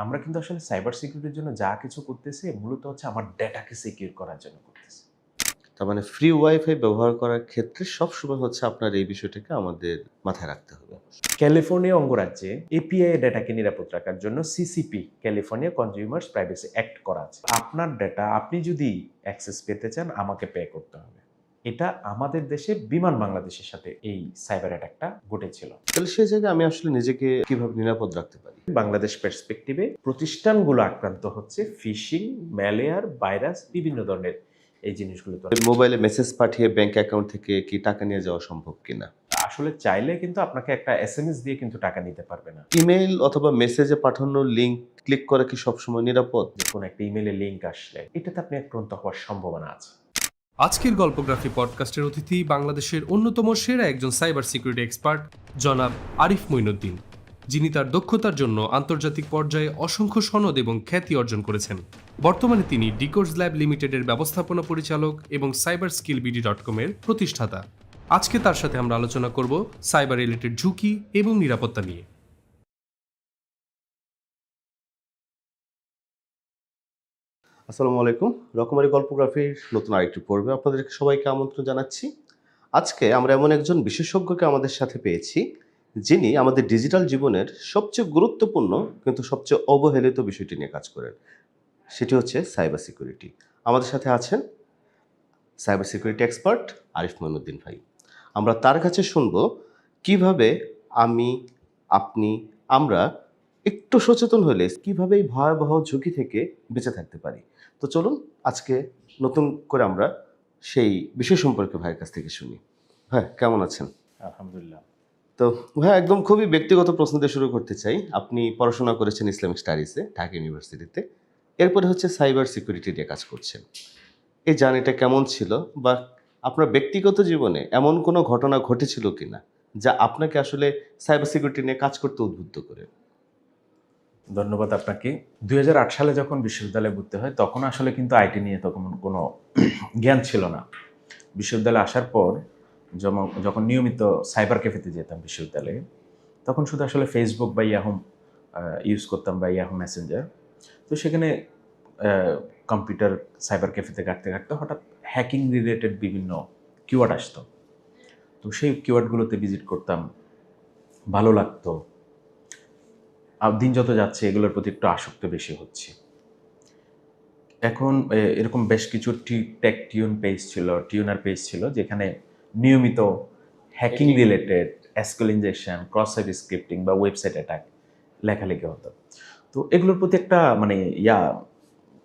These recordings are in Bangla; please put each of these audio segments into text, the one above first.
আমরা কিন্তু আসলে সাইবার সিকিউরিটির জন্য যা কিছু করতেছি মূলত হচ্ছে আমার ডেটাকে সিকিউর করার জন্য করতেছি। তার মানে ফ্রি ওয়াইফাই ব্যবহার করার ক্ষেত্রে সবসময় হচ্ছে আপনার এই বিষয়টাকে আমাদের মাথায় রাখতে হবে। ক্যালিফোর্নিয়া অঙ্গরাজ্যে এপিআই ডেটাকে নিরাপদ রাখার জন্য CCP California consumers privacy act করা আছে। আপনার ডেটা আপনি যদি অ্যাক্সেস পেতে চান আমাকে পে করতে হবে। এটা আমাদের দেশে বিমান বাংলাদেশের সাথে এই সাইবার অ্যাটাকটা ঘটেছিল। তাহলে সেই জায়গায় আমি আসলে নিজেকে কিভাবে নিরাপদ রাখতে পারি? বাংলাদেশ পার্সপেক্টিভে প্রতিষ্ঠানগুলো আক্রান্ত হচ্ছে ফিশিং, ম্যালওয়্যার, ভাইরাস বিভিন্ন ধরনের এই জিনিসগুলো তো মোবাইলে মেসেজ পাঠিয়ে ব্যাংক অ্যাকাউন্ট থেকে কি টাকা নিয়ে যাওয়া সম্ভব কিনা? আসলে চাইলে কিন্তু আপনাকে একটা এসএমএস দিয়ে কিন্তু টাকা নিতে পারবে না। ইমেইল অথবা মেসেজে পাঠানোর লিংক ক্লিক করা কি সবসময় নিরাপদ? যে কোনো একটা ইমেইলে লিংক আসলে এটাতে আপনি আক্রান্ত হওয়ার সম্ভাবনা আছে। আজকের গল্পগ্রাফি পডকাস্টের অতিথি বাংলাদেশের অন্যতম সেরা একজন সাইবার সিকিউরিটি এক্সপার্ট জনাব আরিফ মঈনুদ্দিন, যিনি তার দক্ষতার জন্য আন্তর্জাতিক পর্যায়ে অসংখ্য সনদ এবং খ্যাতি অর্জন করেছেন। বর্তমানে তিনি ডিকোডস ল্যাব লিমিটেডের ব্যবস্থাপনা পরিচালক এবং cyberskillbd.com এর প্রতিষ্ঠাতা। আজকে তার সাথে আমরা আলোচনা করব সাইবার রিলেটেড ঝুঁকি এবং নিরাপত্তা নিয়ে। আসসালামু আলাইকুম। রকমারি গল্পগ্রাফির নতুন আরেকটি পর্বে আপনাদেরকে সবাইকে আমন্ত্রণ জানাচ্ছি। আজকে আমরা এমন একজন বিশেষজ্ঞকে আমাদের সাথে পেয়েছি, যিনি আমাদের ডিজিটাল জীবনের সবচেয়ে গুরুত্বপূর্ণ কিন্তু সবচেয়ে অবহেলিত বিষয়টি নিয়ে কাজ করেন। সেটি হচ্ছে সাইবার সিকিউরিটি। আমাদের সাথে আছেন cyber security expert Arif Moinuddin ভাই। আমরা তার কাছে শুনব কিভাবে আমি, আপনি, আমরা একটু সচেতন হলে কিভাবে এই ভয়াবহ ঝুঁকি থেকে বেঁচে থাকতে পারি। তো চলুন আজকে নতুন করে আমরা সেই বিষয় সম্পর্কে ভাইয়ের কাছ থেকে শুনি। ভাই কেমন আছেন? আলহামদুলিল্লাহ। তো ভাই একদম খুবই ব্যক্তিগত প্রশ্ন দিয়ে শুরু করতে চাই। আপনি পড়াশোনা করেছেন ইসলামিক স্টাডিজে ঢাকা ইউনিভার্সিটিতে। এরপরে হচ্ছে সাইবার সিকিউরিটি নিয়ে কাজ করছেন। এই জার্নিটা কেমন ছিল, বা আপনার ব্যক্তিগত জীবনে এমন কোনো ঘটনা ঘটেছিল কিনা যা আপনাকে আসলে সাইবার সিকিউরিটি নিয়ে কাজ করতে উদ্বুদ্ধ করে? ধন্যবাদ আপনাকে। ২০০৮ সালে যখন বিশ্ববিদ্যালয়ে ভর্তি হয় তখন আসলে কিন্তু আইটি নিয়ে তখন কোনো জ্ঞান ছিল না। বিশ্ববিদ্যালয়ে আসার পর যখন নিয়মিত সাইবার ক্যাফেতে যেতাম বিশ্ববিদ্যালয়ে, তখন শুধু আসলে ফেসবুক বা ইয়াহু ইউজ করতাম বা ইয়াহু মেসেঞ্জার। তো সেখানে কম্পিউটার সাইবার ক্যাফেতে ঘাঁটতে হঠাৎ হ্যাকিং রিলেটেড বিভিন্ন কিওয়ার্ড আসতো। তো সেই কিওয়ার্ডগুলোতে ভিজিট করতাম, ভালো লাগতো। আর দিন যত যাচ্ছে এগুলোর প্রতি একটু আসক্ত বেশি হচ্ছি। এখন এরকম বেশ কিছু টিউনার পেজ ছিল যেখানে নিয়মিত hacking related SQL injection, cross site scripting বা ওয়েবসাইট অ্যাটাক লেখালেখি হতো। তো এগুলোর প্রতি একটা মানে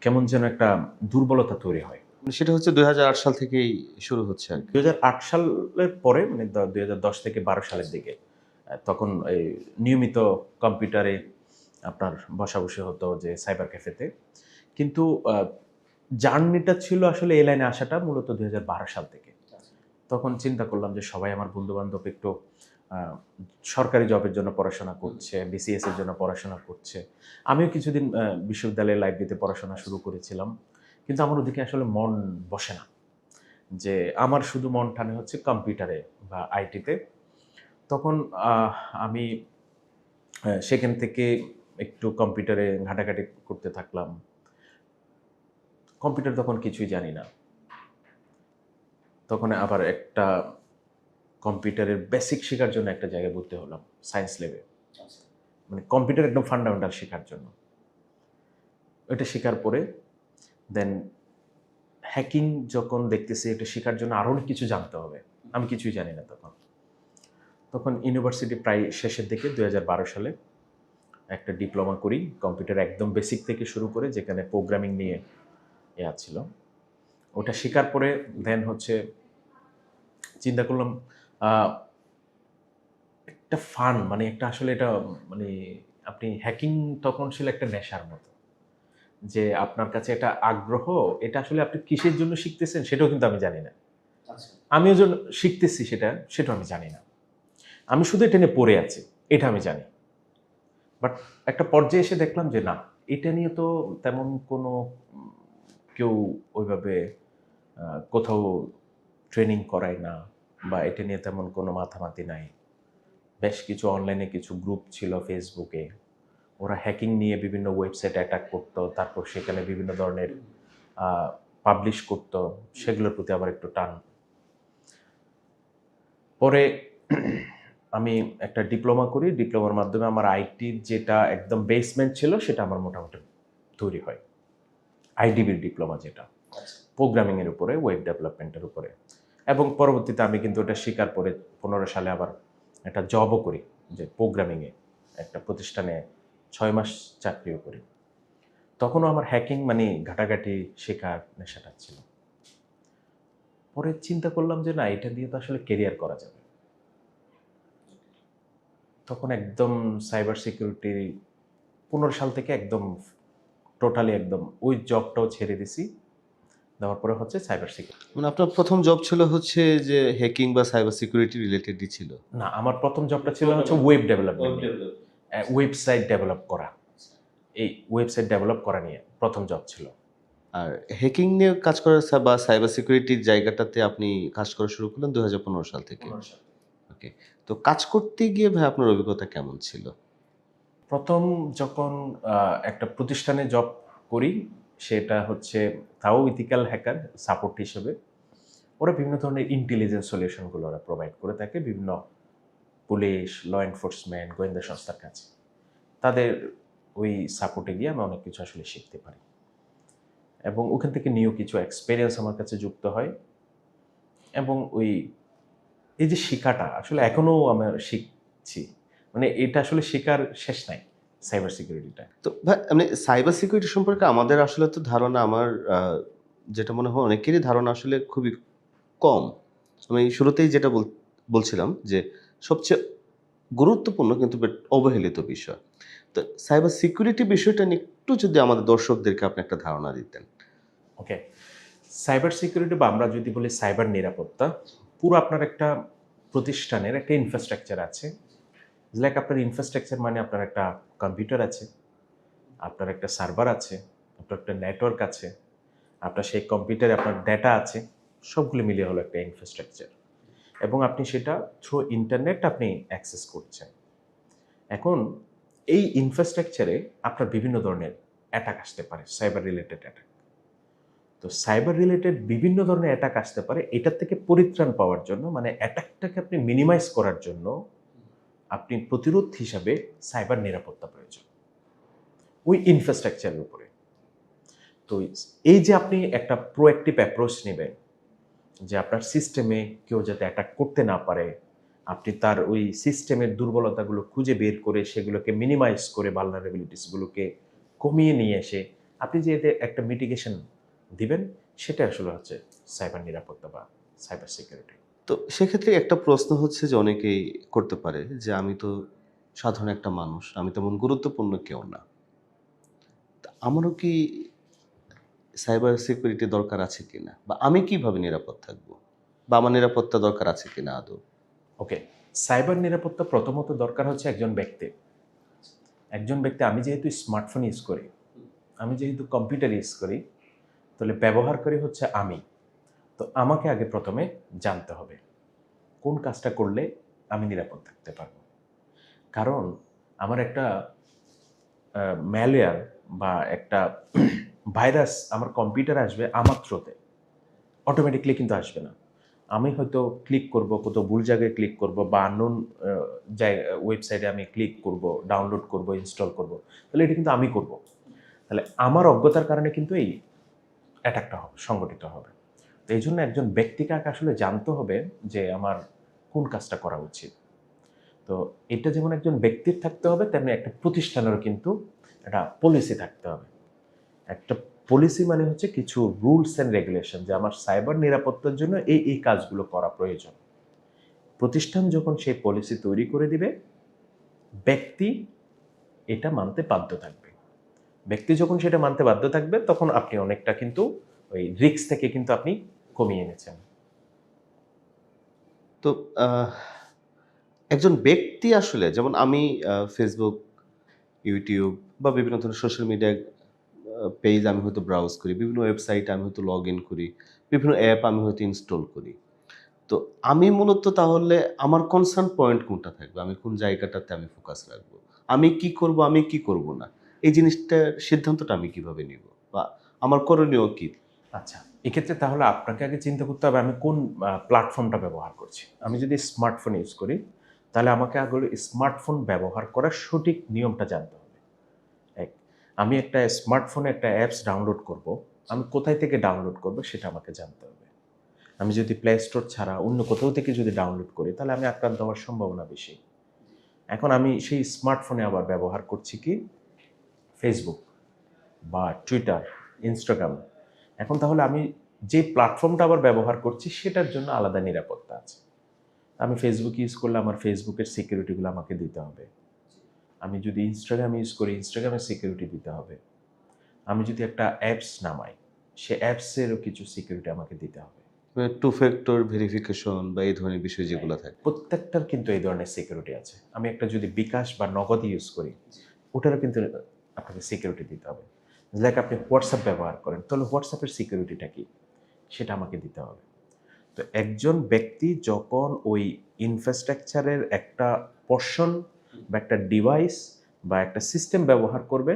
কেমন যেন একটা দুর্বলতা তৈরি হয়। সেটা হচ্ছে ২০০৮ সাল থেকেই শুরু হচ্ছে আর কি। ২০০৮ সালের পরে মানে ২০১০ থেকে ১২ সালের দিকে তখন এই নিয়মিত কম্পিউটারে আপনার বসাবসি হতো যে সাইবার ক্যাফেতে। কিন্তু জার্নিটা ছিল আসলে এই লাইনে আসাটা মূলত ২০১২ সাল থেকে। তখন চিন্তা করলাম যে সবাই আমার বন্ধু-বান্ধব একটু আ সরকারি জবের জন্য পড়াশোনা করছে, বিসিএস এর জন্য পড়াশোনা করছে। আমিও কিছুদিন বিশ্ববিদ্যালয়ের লাইব্রেরিতে পড়াশোনা শুরু করেছিলাম। কিন্তু আমার ওদিকে আসলে মন বসে না। যে আমার শুধু মন টানে হচ্ছে কম্পিউটারে বা আইটিতে। তখন আমি সেখান থেকে একটু কম্পিউটারে ঘাটাঘাটি করতে থাকলাম। কম্পিউটার তখন কিছুই জানি না। তখন আবার একটা কম্পিউটারের বেসিক শেখার জন্য একটা জায়গায় ভর্তি হলাম, সায়েন্স ল্যাবে। মানে কম্পিউটার একদম ফান্ডামেন্টাল শেখার জন্য। ওইটা শেখার পরে দেন হ্যাকিং যখন দেখতেছি এটা শেখার জন্য আরও অনেক কিছু জানতে হবে। আমি কিছুই জানি না তখন। তখন ইউনিভার্সিটি প্রায় শেষের দিকে ২০১২ সালে একটা ডিপ্লোমা করি। কম্পিউটার একদম বেসিক থেকে শুরু করে যেখানে প্রোগ্রামিং নিয়ে ছিল। ওটা শেখার পরে দেন হচ্ছে চিন্তা করলাম আ একটা ফান মানে একটা আসলে এটা মানে আপনি হ্যাকিং তখন ছিল একটা নেশার মতো। যে আপনার কাছে একটা আগ্রহ, এটা আসলে আপনি কিসের জন্য শিখতেছেন সেটাও কিন্তু আমি জানি না। আচ্ছা। আমিও শিখতেছি সেটাও আমি জানি না। আমি শুধু এটা নিয়ে পড়ে আছি, এটা আমি জানি। বাট একটা পর্যায়ে এসে দেখলাম যে না, এটা নিয়ে তো তেমন কোনো কেউ ওইভাবে কোথাও ট্রেনিং করায় না বা এটা নিয়ে তেমন কোনো মাথামাতি নাই। বেশ কিছু অনলাইনে কিছু গ্রুপ ছিল ফেসবুকে, ওরা হ্যাকিং নিয়ে বিভিন্ন ওয়েবসাইটে অ্যাটাক করতো, তারপর সেখানে বিভিন্ন ধরনের পাবলিশ করতো, সেগুলোর প্রতি আবার একটু টান। পরে আমি একটা ডিপ্লোমা করি, ডিপ্লোমার মাধ্যমে আমার আইটির যেটা একদম বেসমেন্ট ছিল সেটা আমার মোটামুটি তৈরি হয়। আইডিবির ডিপ্লোমা যেটা প্রোগ্রামিংয়ের উপরে, ওয়েব ডেভেলপমেন্টের উপরে। এবং পরবর্তীতে আমি কিন্তু ওটা স্বীকার করে 15 সালে আবার একটা জবও করি, যে প্রোগ্রামিংয়ে একটা প্রতিষ্ঠানে 6 মাস চাকরিও করি। তখনও আমার হ্যাকিং মানে ঘাটাঘাটি শেখার নেশাটা ছিল। পরে চিন্তা করলাম যে না, এটা দিয়ে তো আসলে কেরিয়ার করা যাবে। তখন একদম সাইবার সিকিউরিটি 15 সাল থেকে একদম টোটালি একদম ওই জবটাও ছেড়ে দিছি। দেওয়ার পরে হচ্ছে সাইবার সিকিউরিটি। মানে আপনার প্রথম জব ছিল হচ্ছে যে হ্যাকিং বা সাইবার সিকিউরিটি রিলেটেডই ছিল? না, আমার প্রথম জবটা ছিল হচ্ছে ওয়েব ডেভেলপমেন্ট, ওয়েবসাইট ডেভেলপ করা। এই ওয়েবসাইট ডেভেলপ করা নিয়ে প্রথম জব ছিল। আর হ্যাকিং নিয়ে কাজ করার বা সাইবার সিকিউরিটির জায়গাটাতে আপনি কাজ করা শুরু করলেন 2015 সাল থেকে। ওকে। তো কাজ করতে গিয়ে ভাই আপনার অভিজ্ঞতা কেমন ছিল? প্রথম যখন একটা প্রতিষ্ঠানে জব করি, সেটা হচ্ছে তাও ইথিক্যাল হ্যাকার সাপোর্ট হিসেবে। ওরা বিভিন্ন ধরনের ইন্টেলিজেন্স সলিউশনগুলো ওরা প্রোভাইড করে থাকে বিভিন্ন পুলিশ, ল এনফোর্সমেন্ট, গোয়েন্দা সংস্থার কাছে। তাদের ওই সাপোর্টে গিয়ে আমি অনেক কিছু আসলে শিখতে পারি, এবং ওখান থেকে নিউ কিছু এক্সপেরিয়েন্স আমার কাছে যুক্ত হয়। এবং ওই এই যে শেখাটা আসলে এখনও আমরা শিখছি, মানে এটা আসলে শেখার শেষ নাই সাইবার সিকিউরিটিটা। তো ভাই মানে সাইবার সিকিউরিটি সম্পর্কে আমাদের আসলে তো ধারণা আমার যেটা মনে হয় অনেকেরই ধারণা আসলে খুবই কম। আমি শুরুতেই যেটা বলছিলাম যে সবচেয়ে গুরুত্বপূর্ণ কিন্তু বাট অবহেলিত বিষয়। তো সাইবার সিকিউরিটি বিষয়টা নিয়ে একটু যদি আমাদের দর্শকদেরকে আপনি একটা ধারণা দিতেন। ওকে, সাইবার সিকিউরিটি বা আমরা যদি বলি সাইবার নিরাপত্তা, পুরো আপনার একটা প্রতিষ্ঠানের একটা ইনফ্রাস্ট্রাকচার আছে। লাইক আপনার ইনফ্রাস্ট্রাকচার মানে আপনার একটা কম্পিউটার আছে, আপনার একটা সার্ভার আছে, আপনার একটা নেটওয়ার্ক আছে, আপনার সেই কম্পিউটারে আপনার ডেটা আছে, সবগুলো মিলিয়ে হলো একটা ইনফ্রাস্ট্রাকচার। এবং আপনি সেটা থ্রু ইন্টারনেট আপনি অ্যাক্সেস করছেন। এখন এই ইনফ্রাস্ট্রাকচারে আপনার বিভিন্ন ধরনের অ্যাটাক আসতে পারে, সাইবার রিলেটেড অ্যাটাক। তো সাইবার রিলেটেড বিভিন্ন ধরনের অ্যাটাক আসতে পারে। এটার থেকে পরিত্রাণ পাওয়ার জন্য, মানে অ্যাটাকটাকে আপনি মিনিমাইজ করার জন্য আপনি প্রতিরোধ হিসাবে সাইবার নিরাপত্তা প্রয়োজন ওই ইনফ্রাস্ট্রাকচারের উপরে। তো এই যে আপনি একটা প্রোঅ্যাক্টিভ অ্যাপ্রোচ নেবেন, যে আপনার সিস্টেমে কেউ যাতে অ্যাটাক করতে না পারে, আপনি তার ওই সিস্টেমের দুর্বলতাগুলো খুঁজে বের করে সেগুলোকে মিনিমাইজ করে ভালনারেবিলিটিসগুলোকে কমিয়ে নিয়ে এসে আপনি যে এতে একটা মিটিগেশন দিবেন, সেটা আসলে হচ্ছে সাইবার নিরাপত্তা বা সাইবার সিকিউরিটি। তো সেক্ষেত্রে একটা প্রশ্ন হচ্ছে যে অনেকেই করতে পারে যে আমি তো সাধারণ একটা মানুষ, আমি তেমন গুরুত্বপূর্ণ কেউ না। তা আমারও কি সাইবার সিকিউরিটি দরকার আছে কিনা? বা আমি কিভাবে নিরাপদ থাকবো? বা আমার নিরাপত্তা দরকার আছে কিনা আদৌ? ওকে, সাইবার নিরাপত্তা প্রথমত দরকার হচ্ছে একজন ব্যক্তি। আমি যেহেতু স্মার্টফোন ইউজ করি, আমি যেহেতু কম্পিউটার ইউজ করি, তাহলে ব্যবহারকারী হচ্ছে আমি। তো আমাকে আগে প্রথমে জানতে হবে কোন কাজটা করলে আমি নিরাপদ থাকতে পারবো। কারণ আমার একটা ম্যালওয়্যার বা একটা ভাইরাস আমার কম্পিউটারে আসবে আমার থ্রুতে, অটোমেটিকলি কিন্তু আসবে না। আমি হয়তো ক্লিক করব, কোথাও ভুল জায়গায় ক্লিক করব, বা আননোন ওয়েবসাইটে আমি ক্লিক করব, ডাউনলোড করব, ইনস্টল করব, তাহলে এটা কিন্তু আমি করব। তাহলে আমার অজ্ঞতার কারণে কিন্তু এই অ্যাটাকটা সংগঠিত হবে। তো এই জন্য একজন ব্যক্তিকে আসলে জানতে হবে যে আমার কোন কাজটা করা উচিত। তো এটা যেমন একজন ব্যক্তির থাকতে হবে, তেমনি একটা প্রতিষ্ঠানেরও কিন্তু একটা পলিসি থাকতে হবে। একটা পলিসি মানে হচ্ছে কিছু রুলস অ্যান্ড রেগুলেশন, যে আমার সাইবার নিরাপত্তার জন্য এই কাজগুলো করা প্রয়োজন। প্রতিষ্ঠান যখন সেই পলিসি তৈরি করে দিবে, ব্যক্তি এটা মানতে বাধ্য থাকবে। ব্যক্তি যখন সেটা মানতে বাধ্য থাকবে, তখন আপনি অনেকটা কিন্তু ওই রিস্ক থেকে কিন্তু আপনি কমিয়ে এনেছেন। তো একজন ব্যক্তি আসলে যেমন আমি ফেসবুক, ইউটিউব বা বিভিন্ন ধরনের সোশ্যাল মিডিয়া পেজ আমি হয়তো ব্রাউজ করি, বিভিন্ন ওয়েবসাইটে আমি হয়তো লগ ইন করি, বিভিন্ন অ্যাপ আমি হয়তো ইনস্টল করি। তো আমি মূলত তাহলে আমার কনসার্ন পয়েন্ট কোনটা থাকবে? আমি কোন জায়গাটাতে আমি ফোকাস রাখবো? আমি কি করব না, এই জিনিসটার সিদ্ধান্তটা আমি কিভাবে নিব বা আমার করণীয় কি? আচ্ছা, এক্ষেত্রে তাহলে আপনাকে আগে চিন্তা করতে হবে আমি কোন প্ল্যাটফর্মটা ব্যবহার করছি। আমি যদি স্মার্টফোন ইউজ করি, তাহলে আমাকে আগে স্মার্টফোন ব্যবহার করার সঠিক নিয়মটা জানতে হবে। এক, আমি একটা স্মার্টফোনে একটা অ্যাপস ডাউনলোড করব, আমি কোথায় থেকে ডাউনলোড করব সেটা আমাকে জানতে হবে। আমি যদি প্লে স্টোর ছাড়া অন্য কোথাও থেকে যদি ডাউনলোড করি, তাহলে আমি আক্রান্ত হওয়ার সম্ভাবনা বেশি। এখন আমি সেই স্মার্টফোনে আবার ব্যবহার করছি কি ফেসবুক বা টুইটার, ইনস্টাগ্রাম। এখন তাহলে আমি যে প্ল্যাটফর্মটা আবার ব্যবহার করছি সেটার জন্য আলাদা নিরাপত্তা আছে। আমি ফেসবুক ইউজ করলে আমার ফেসবুকের সিকিউরিটিগুলো আমাকে দিতে হবে। আমি যদি ইনস্টাগ্রাম ইউজ করি, ইনস্টাগ্রামের সিকিউরিটি দিতে হবে। আমি যদি একটা অ্যাপস নামাই, সে অ্যাপসেরও কিছু সিকিউরিটি আমাকে দিতে হবে। টু ফ্যাক্টর ভেরিফিকেশন বা এই ধরনের বিষয় যেগুলো থাকে। প্রত্যেকটার কিন্তু এই ধরনের সিকিউরিটি আছে। আমি একটা যদি বিকাশ বা নগদ ইউজ করি, ওটারও কিন্তু আপনাকে সিকিউরিটি দিতে হবে। লাইক আপনি হোয়াটসঅ্যাপ ব্যবহার করেন, তাহলে হোয়াটসঅ্যাপের সিকিউরিটিটা কি? সেটা আমাকে দিতে হবে। তো একজন ব্যক্তি যখন ওই ইনফ্রাস্ট্রাকচারের একটা পোরশন বা একটা ডিভাইস বা একটা সিস্টেম ব্যবহার করবে,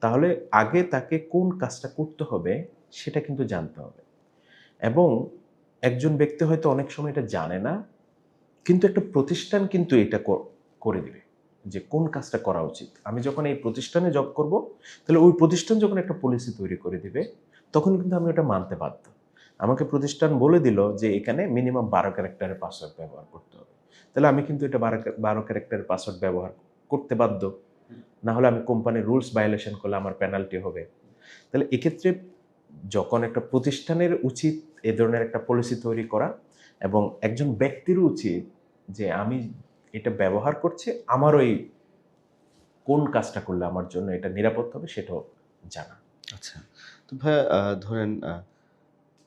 তাহলে আগে তাকে কোন কাজটা করতে হবে সেটা কিন্তু জানতে হবে। এবং একজন ব্যক্তি হয়তো অনেক সময় এটা জানে না, কিন্তু একটা প্রতিষ্ঠান কিন্তু এটা করে দিবে যে কোন কাজটা করা উচিত। আমি যখন এই প্রতিষ্ঠানে জব করব, তাহলে ওই প্রতিষ্ঠান যখন একটা পলিসি তৈরি করে দিবে, তখন কিন্তু আমি ওটা মানতে বাধ্য। আমাকে প্রতিষ্ঠান বলে দিল যে এখানে মিনিমাম 12 ক্যারেক্টারের পাসওয়ার্ড ব্যবহার করতে হবে, তাহলে আমি কিন্তু এটা 12 ক্যারেক্টারের পাসওয়ার্ড ব্যবহার করতে বাধ্য। না হলে আমি কোম্পানির রুলস ভায়োলেশন করলে আমার পেনাল্টি হবে। তাহলে এক্ষেত্রে যখন একটা প্রতিষ্ঠানের উচিত এ ধরনের একটা পলিসি তৈরি করা, এবং একজন ব্যক্তিরও উচিত যে আমি এটা ব্যবহার করছি, আমার ওই কোন কাজটা করলে আমার জন্য এটা নিরাপদ হবে সেটাও জানা। আচ্ছা, তো ভাইয়া ধরেন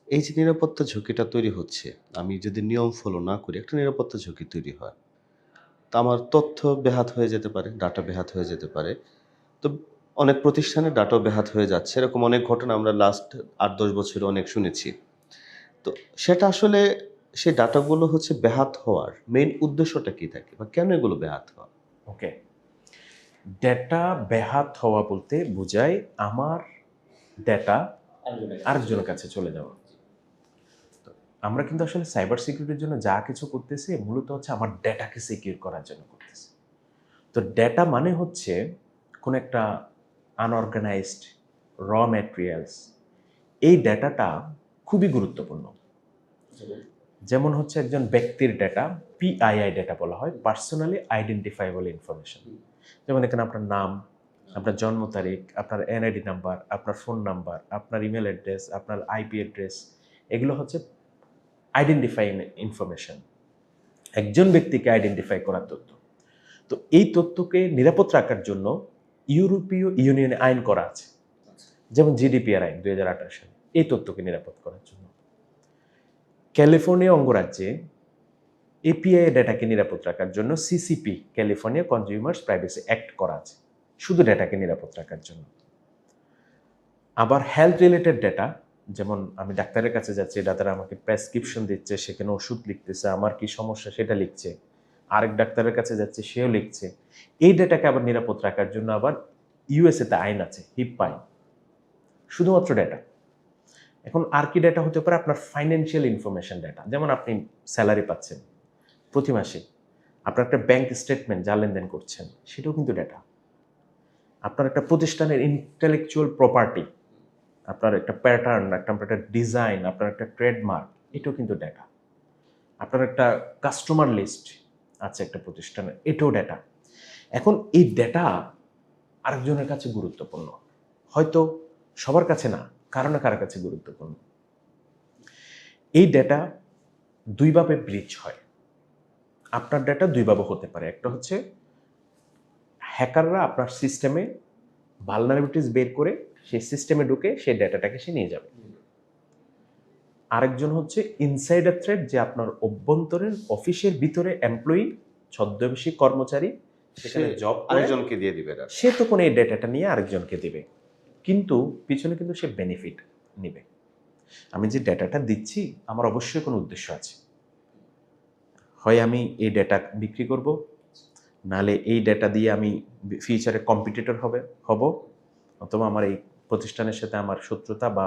এই যে নিরাপত্তা ঝুঁকিটা তৈরি হচ্ছে, আমি যদি নিয়ম ফলো না করি একটা নিরাপত্তা ঝুঁকি তৈরি হয়। তো আমার তথ্য ব্যাহত হয়ে যেতে পারে, ডাটা ব্যাহত হয়ে যেতে পারে। তো অনেক প্রতিষ্ঠানের ডাটাও ব্যাহত হয়ে যাচ্ছে। এরকম অনেক ঘটনা আমরা লাস্ট ৮-১০ বছরে অনেক শুনেছি। তো সেটা আসলে সেই ডাটাগুলো হচ্ছে ব্যাহত হওয়ার মেইন উদ্দেশ্যটা কি থাকে বা কেন এগুলো ব্যাহত হয়? ওকে, ডেটা ব্যাহত হওয়া বলতে বোঝায় আমার ডেটা আরেকজনের কাছে চলে যাওয়া। তো আমরা কিন্তু আসলে সাইবার সিকিউরিটির জন্য যা কিছু করতেছি মূলত হচ্ছে আমার ডেটাকে সিকিউর করার জন্য করতেছি। তো ডেটা মানে হচ্ছে কোন একটা আনঅর্গানাইজড র ম্যাটেরিয়ালস, এই ডেটাটা খুবই গুরুত্বপূর্ণ। যেমন হচ্ছে একজন ব্যক্তির ডেটা, পিআইআই ডেটা বলা হয়, পার্সোনালি আইডেন্টিফাইবল ইনফরমেশন। যেমন এখানে আপনার নাম, আপনার জন্ম তারিখ, আপনার এনআইডি নাম্বার, আপনার ফোন নাম্বার, আপনার ইমেল অ্যাড্রেস, আপনার আইপি অ্যাড্রেস, এগুলো হচ্ছে আইডেন্টিফাইং ইনফরমেশন, একজন ব্যক্তিকে আইডেন্টিফাই করার তথ্য। তো এই তথ্যকে নিরাপদ রাখার জন্য ইউরোপীয় ইউনিয়নে আইন করা আছে, যেমন জিডিপিআর আইন 2018 সালে, এই তথ্যকে নিরাপদ করার জন্য। ক্যালিফোর্নিয়া অঙ্গরাজ্যে এপিআই ডেটাকে নিরাপদ রাখার জন্য CCP, California consumers privacy act করা আছে, শুধু ডেটাকে নিরাপদ রাখার জন্য। আবার হেলথ রিলেটেড ডেটা, যেমন আমি ডাক্তারের কাছে যাচ্ছি, ডাক্তার আমাকে প্রেসক্রিপশন দিচ্ছে, সেখানে ওষুধ লিখতেছে, আমার কি সমস্যা সেটা লিখছে, আরেক ডাক্তারের কাছে যাচ্ছে সেও লিখছে, এই ডেটাকে আবার নিরাপদ রাখার জন্য আবার ইউএসএতে আইন আছে, হিপ্পা আইন, শুধুমাত্র ডেটা। এখন আর কি ডেটা হতে পারে? আপনার ফাইন্যান্সিয়াল ইনফরমেশন ডেটা, যেমন আপনি স্যালারি পাচ্ছেন প্রতি মাসে, আপনার একটা ব্যাংক স্টেটমেন্ট যা লেনদেন করছেন সেটাও কিন্তু ডেটা। আপনার একটা প্রতিষ্ঠানের ইন্টেলেকচুয়াল প্রপার্টি, আপনার একটা প্যাটার্ন, একটা ডিজাইন, আপনার একটা ট্রেডমার্ক, এটাও কিন্তু ডেটা। আপনার একটা কাস্টমার লিস্ট আছে একটা প্রতিষ্ঠানের, এটাও ডেটা। এখন এই ডেটা আরেকজনের কাছে গুরুত্বপূর্ণ, হয়তো সবার কাছে না, কারো না কারো কাছে গুরুত্বপূর্ণ। এই ডেটা দুইভাবে ব্রিচ হয়। আপনার ডেটা দুইভাবে হতে পারে, একটা হচ্ছে হ্যাকাররা আপনার সিস্টেমে ভালনারেবিলিটিস বের করে সেই সিস্টেমে ঢুকে সেই ডেটাটাকে সে নিয়ে যাবে। আরেকজন হচ্ছে ইনসাইডার থ্রেট, যে আপনার অভ্যন্তরীণ অফিসের ভিতরে এমপ্লয়ি, ছদ্মবেশী কর্মচারী সেখানে জব আরেকজনকে দিয়ে দিবে এটা। সে তখন এই ডেটাটা নিয়ে আরেকজনকে দিবে, কিন্তু পিছনে কিন্তু সে বেনিফিট নেবে। আমি যে ডেটাটা দিচ্ছি আমার অবশ্যই কোনো উদ্দেশ্য আছে, হয় আমি এই ডেটা বিক্রি করব, নাহলে এই ডেটা দিয়ে আমি ফিউচারে কম্পিটিটর হব, অথবা আমার এই প্রতিষ্ঠানের সাথে আমার শত্রুতা বা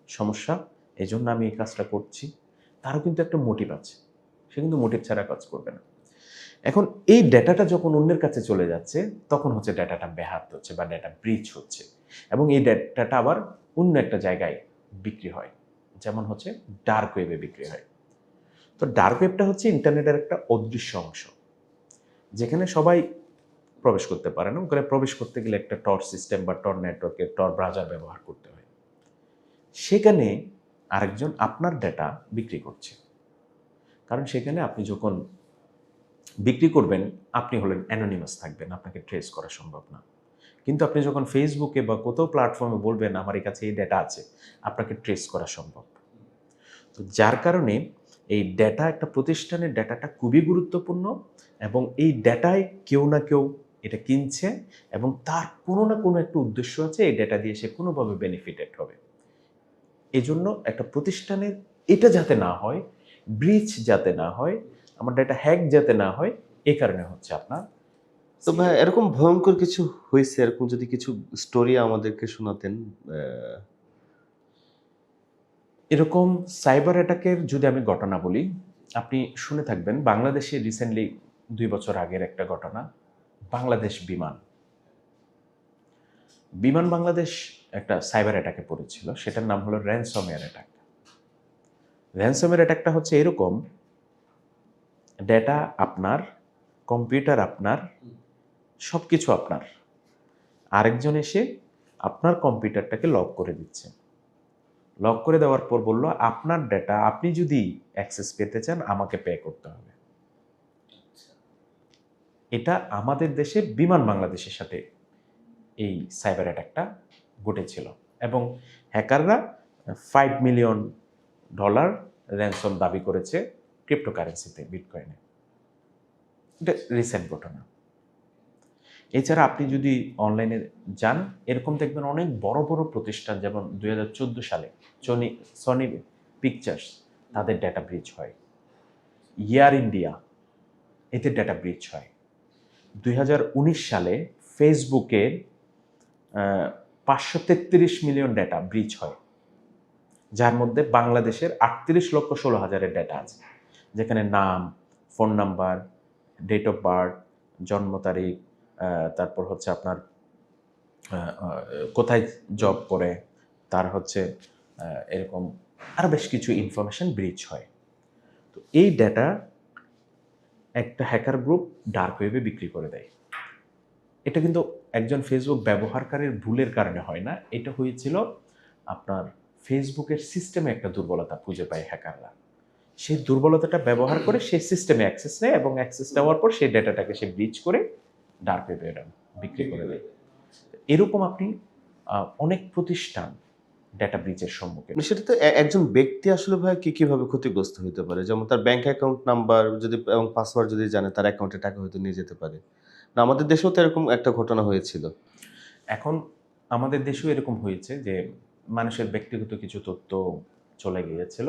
সমস্যা, এই জন্য আমি এই কাজটা করছি। তারও কিন্তু একটা মোটিভ আছে, সে কিন্তু মোটিভ ছাড়া কাজ করবে না। এখন এই ডেটাটা যখন অন্যের কাছে চলে যাচ্ছে, তখন হচ্ছে ডেটাটা ব্যাহত হচ্ছে বা ডেটা ব্রিচ হচ্ছে, এবং এই ডেটাটা আবার অন্য একটা জায়গায় বিক্রি হয়, যেমন হচ্ছে ডার্ক ওয়েবে বিক্রি হয়। তো ডার্ক ওয়েবটা হচ্ছে ইন্টারনেটের একটা অদৃশ্য অংশ, যেখানে সবাই প্রবেশ করতে পারে না। ওখানে প্রবেশ করতে গেলে একটা টর সিস্টেম বা টর নেটওয়ার্কের টর ব্রাউজার ব্যবহার করতে হয়। সেখানে আরেকজন আপনার ডেটা বিক্রি করছে, কারণ সেখানে আপনি যখন বিক্রি করবেন আপনি হলেন অ্যানোনিমাস থাকবেন, আপনাকে ট্রেস করা সম্ভব না। কিন্তু আপনি যখন ফেসবুকে বা কোথাও প্ল্যাটফর্মে বলবেন আমার কাছে এই ডেটা আছে, আপনাকে ট্রেস করা সম্ভব। তো যার কারণে এই ডেটা, একটা প্রতিষ্ঠানের ডেটাটা খুবই গুরুত্বপূর্ণ, এবং এই ডেটায় কেউ না কেউ এটা কিনছে, এবং তার কোনো না কোনো একটা উদ্দেশ্য আছে, এই ডেটা দিয়ে সে কোনোভাবে বেনিফিটেড হবে। এই জন্য একটা প্রতিষ্ঠানের এটা যাতে না হয়, ব্রিচ যাতে না হয়, আমার ডেটা হ্যাক যাতে না হয়, এই কারণে হচ্ছে আপনার। তো ভাই এরকম ভয়ঙ্কর কিছু হয়েছে, এরকম যদি কিছু স্টোরি আমাদেরকে শোনাতেন। এরকম সাইবার অ্যাটাকের যদি আমি ঘটনা বলি, আপনি শুনে থাকবেন বাংলাদেশে রিসেন্টলি 2 বছর আগের একটা ঘটনা। বাংলাদেশ বিমান বাংলাদেশ একটা সাইবার অ্যাটাকে পড়েছিল, সেটার নাম হলো র্যানসমওয়্যার অ্যাটাক। র্যানসমওয়্যার অ্যাটাকটা হচ্ছে এরকম: ডেটা আপনার, কম্পিউটার আপনার, সব কিছু আপনার, আরেকজন এসে আপনার কম্পিউটারটাকে লক করে দিচ্ছে। লক করে দেওয়ার পর বলল, আপনার ডেটা আপনি যদি অ্যাক্সেস পেতে চান আমাকে পে করতে হবে। এটা আমাদের দেশে বিমান বাংলাদেশের সাথে এই সাইবার অ্যাটাকটা ঘটেছিল, এবং হ্যাকাররা $5 মিলিয়ন র্যানসম দাবি করেছে ক্রিপ্টোকারেন্সিতে, বিটকয়েনে। এটা রিসেন্ট ঘটনা। এছাড়া আপনি যদি অনলাইনে যান, এরকম দেখবেন অনেক বড় বড় প্রতিষ্ঠান, যেমন 2014 সালে সনি পিকচার্স, তাদের ডেটা ব্রিচ হয়। এয়ার ইন্ডিয়া, এতে ডেটা ব্রিচ হয়। 2019 সালে ফেসবুকের 533 মিলিয়ন ডেটা ব্রিচ হয়, যার মধ্যে বাংলাদেশের 38,16,000 ডেটা আছে, যেখানে নাম, phone number, date of birth, জন্ম তারিখ, তারপর হচ্ছে আপনার কোথায় জব করে, তার হচ্ছে এরকম আরও বেশ কিছু ইনফরমেশন ব্রিচ হয়। তো এই ডেটা একটা হ্যাকার গ্রুপ ডার্ক ওয়েবে বিক্রি করে দেয়। এটা কিন্তু একজন ফেসবুক ব্যবহারকারীর ভুলের কারণে হয় না, এটা হয়েছিল আপনার ফেসবুকের সিস্টেমে একটা দুর্বলতা খুঁজে পায় হ্যাকাররা। সেই দুর্বলতাটা ব্যবহার করে সেই সিস্টেমে অ্যাক্সেস নেয়, এবং অ্যাক্সেস নেওয়ার পর সেই ডেটাটাকে সে ব্রিচ করে ডার্ক ওয়েবে এটা বিক্রি করে দেয়। এরকম আপনি অনেক প্রতিষ্ঠান ডেটা ব্রিচের সম্মুখীন। সেটা তো একজন ব্যক্তি আসলে ভাই কিভাবে ক্ষতিগ্রস্ত হতে পারে, যেমন তার ব্যাংক অ্যাকাউন্ট নাম্বার যদি এবং পাসওয়ার্ড যদি জানে, তার অ্যাকাউন্টে টাকা হয়তো নিয়ে যেতে পারে। না, আমাদের দেশেও তো এরকম একটা ঘটনা হয়েছিল। এখন আমাদের দেশেও এরকম হয়েছে যে মানুষের ব্যক্তিগত কিছু তথ্য চলে গিয়েছিল,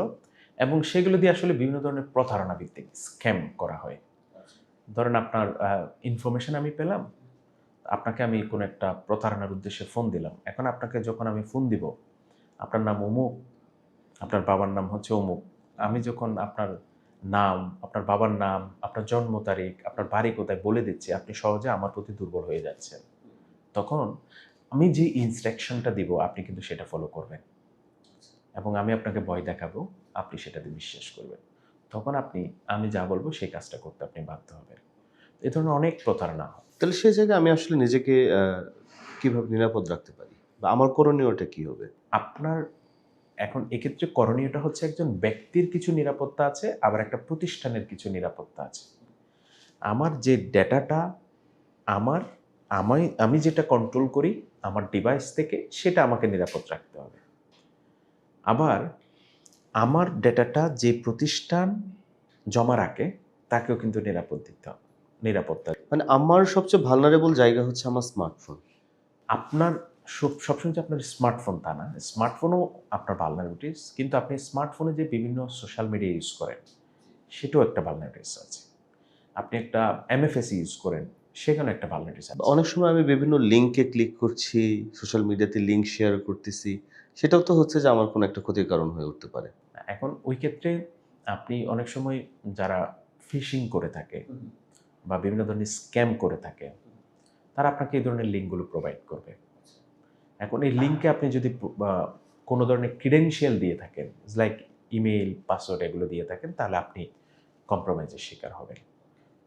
এবং সেগুলো দিয়ে আসলে বিভিন্ন ধরনের প্রতারণা ভিত্তিক স্ক্যাম করা হয়। ধরেন আপনার ইনফরমেশন আমি পেলাম, আপনাকে আমি কোনো একটা প্রতারণার উদ্দেশ্যে ফোন দিলাম। এখন আপনাকে যখন আমি ফোন দিব, আপনার নাম অমুক, আপনার বাবার নাম হচ্ছে অমুক, আমি যখন আপনার নাম, আপনার বাবার নাম, আপনার জন্ম তারিখ, আপনার বাড়ি কোথায় বলে দিচ্ছি, আপনি সহজে আমার প্রতি দুর্বল হয়ে যাচ্ছেন। তখন আমি যে ইনস্ট্রাকশনটা দিব আপনি কিন্তু সেটা ফলো করবেন, এবং আমি আপনাকে ভয় দেখাবো, আপনি সেটাতে বিশ্বাস করবেন। তখন আমি যা বলবো সেই কাজটা করতে আপনি বাধ্য হবেন। এ ধরনের অনেক প্রতারণা হয়। তাহলে সেই জায়গায় আমি আসলে নিজেকে কিভাবে নিরাপদ রাখতে পারি, বা আমার করণীয়টা কি হবে? আপনার এখন এক্ষেত্রে করণীয়টা হচ্ছে, একজন ব্যক্তির কিছু নিরাপত্তা আছে, আবার একটা প্রতিষ্ঠানের কিছু নিরাপত্তা আছে। আমার যে ডেটাটা আমার, আমি যেটা কন্ট্রোল করি আমার ডিভাইস থেকে, সেটা আমাকে নিরাপদ রাখতে হবে। আবার আমার ডেটাটা যে প্রতিষ্ঠান জমা রাখে তাকেও কিন্তু নিরাপত্তা। মানে আমার সবচেয়ে ভালনারেবল জায়গা হচ্ছে আমার স্মার্টফোন। আপনার সবসময় যে আপনার স্মার্টফোন তা না, স্মার্টফোনও আপনার ভালনারেবিলিটিস, কিন্তু আপনি স্মার্টফোনে যে বিভিন্ন সোশ্যাল মিডিয়া ইউজ করেন সেটাও একটা ভালনারেবিলিটিস আছে। আপনি একটা এমএফএস ইউজ করেন, সেখানে একটা ভালনেটিস আছে। অনেক সময় আমি বিভিন্ন লিঙ্কে ক্লিক করছি, সোশ্যাল মিডিয়াতে লিঙ্ক শেয়ার করতেছি। সেটাও তো হচ্ছে যে আমার কোনো একটা ক্ষতির কারণ হয়ে উঠতে পারে। এখন ওই ক্ষেত্রে আপনি অনেক সময় যারা ফিশিং করে থাকে বা বিভিন্ন ধরনের স্ক্যাম করে থাকে, তারা আপনাকে এই ধরনের লিঙ্কগুলো প্রোভাইড করবে। এখন এই লিঙ্কে আপনি যদি কোনো ধরনের ক্রিডেনশিয়াল দিয়ে থাকেন, লাইক ইমেইল, পাসওয়ার্ড এগুলো দিয়ে থাকেন, তাহলে আপনি কম্প্রোমাইজের শিকার হবেন।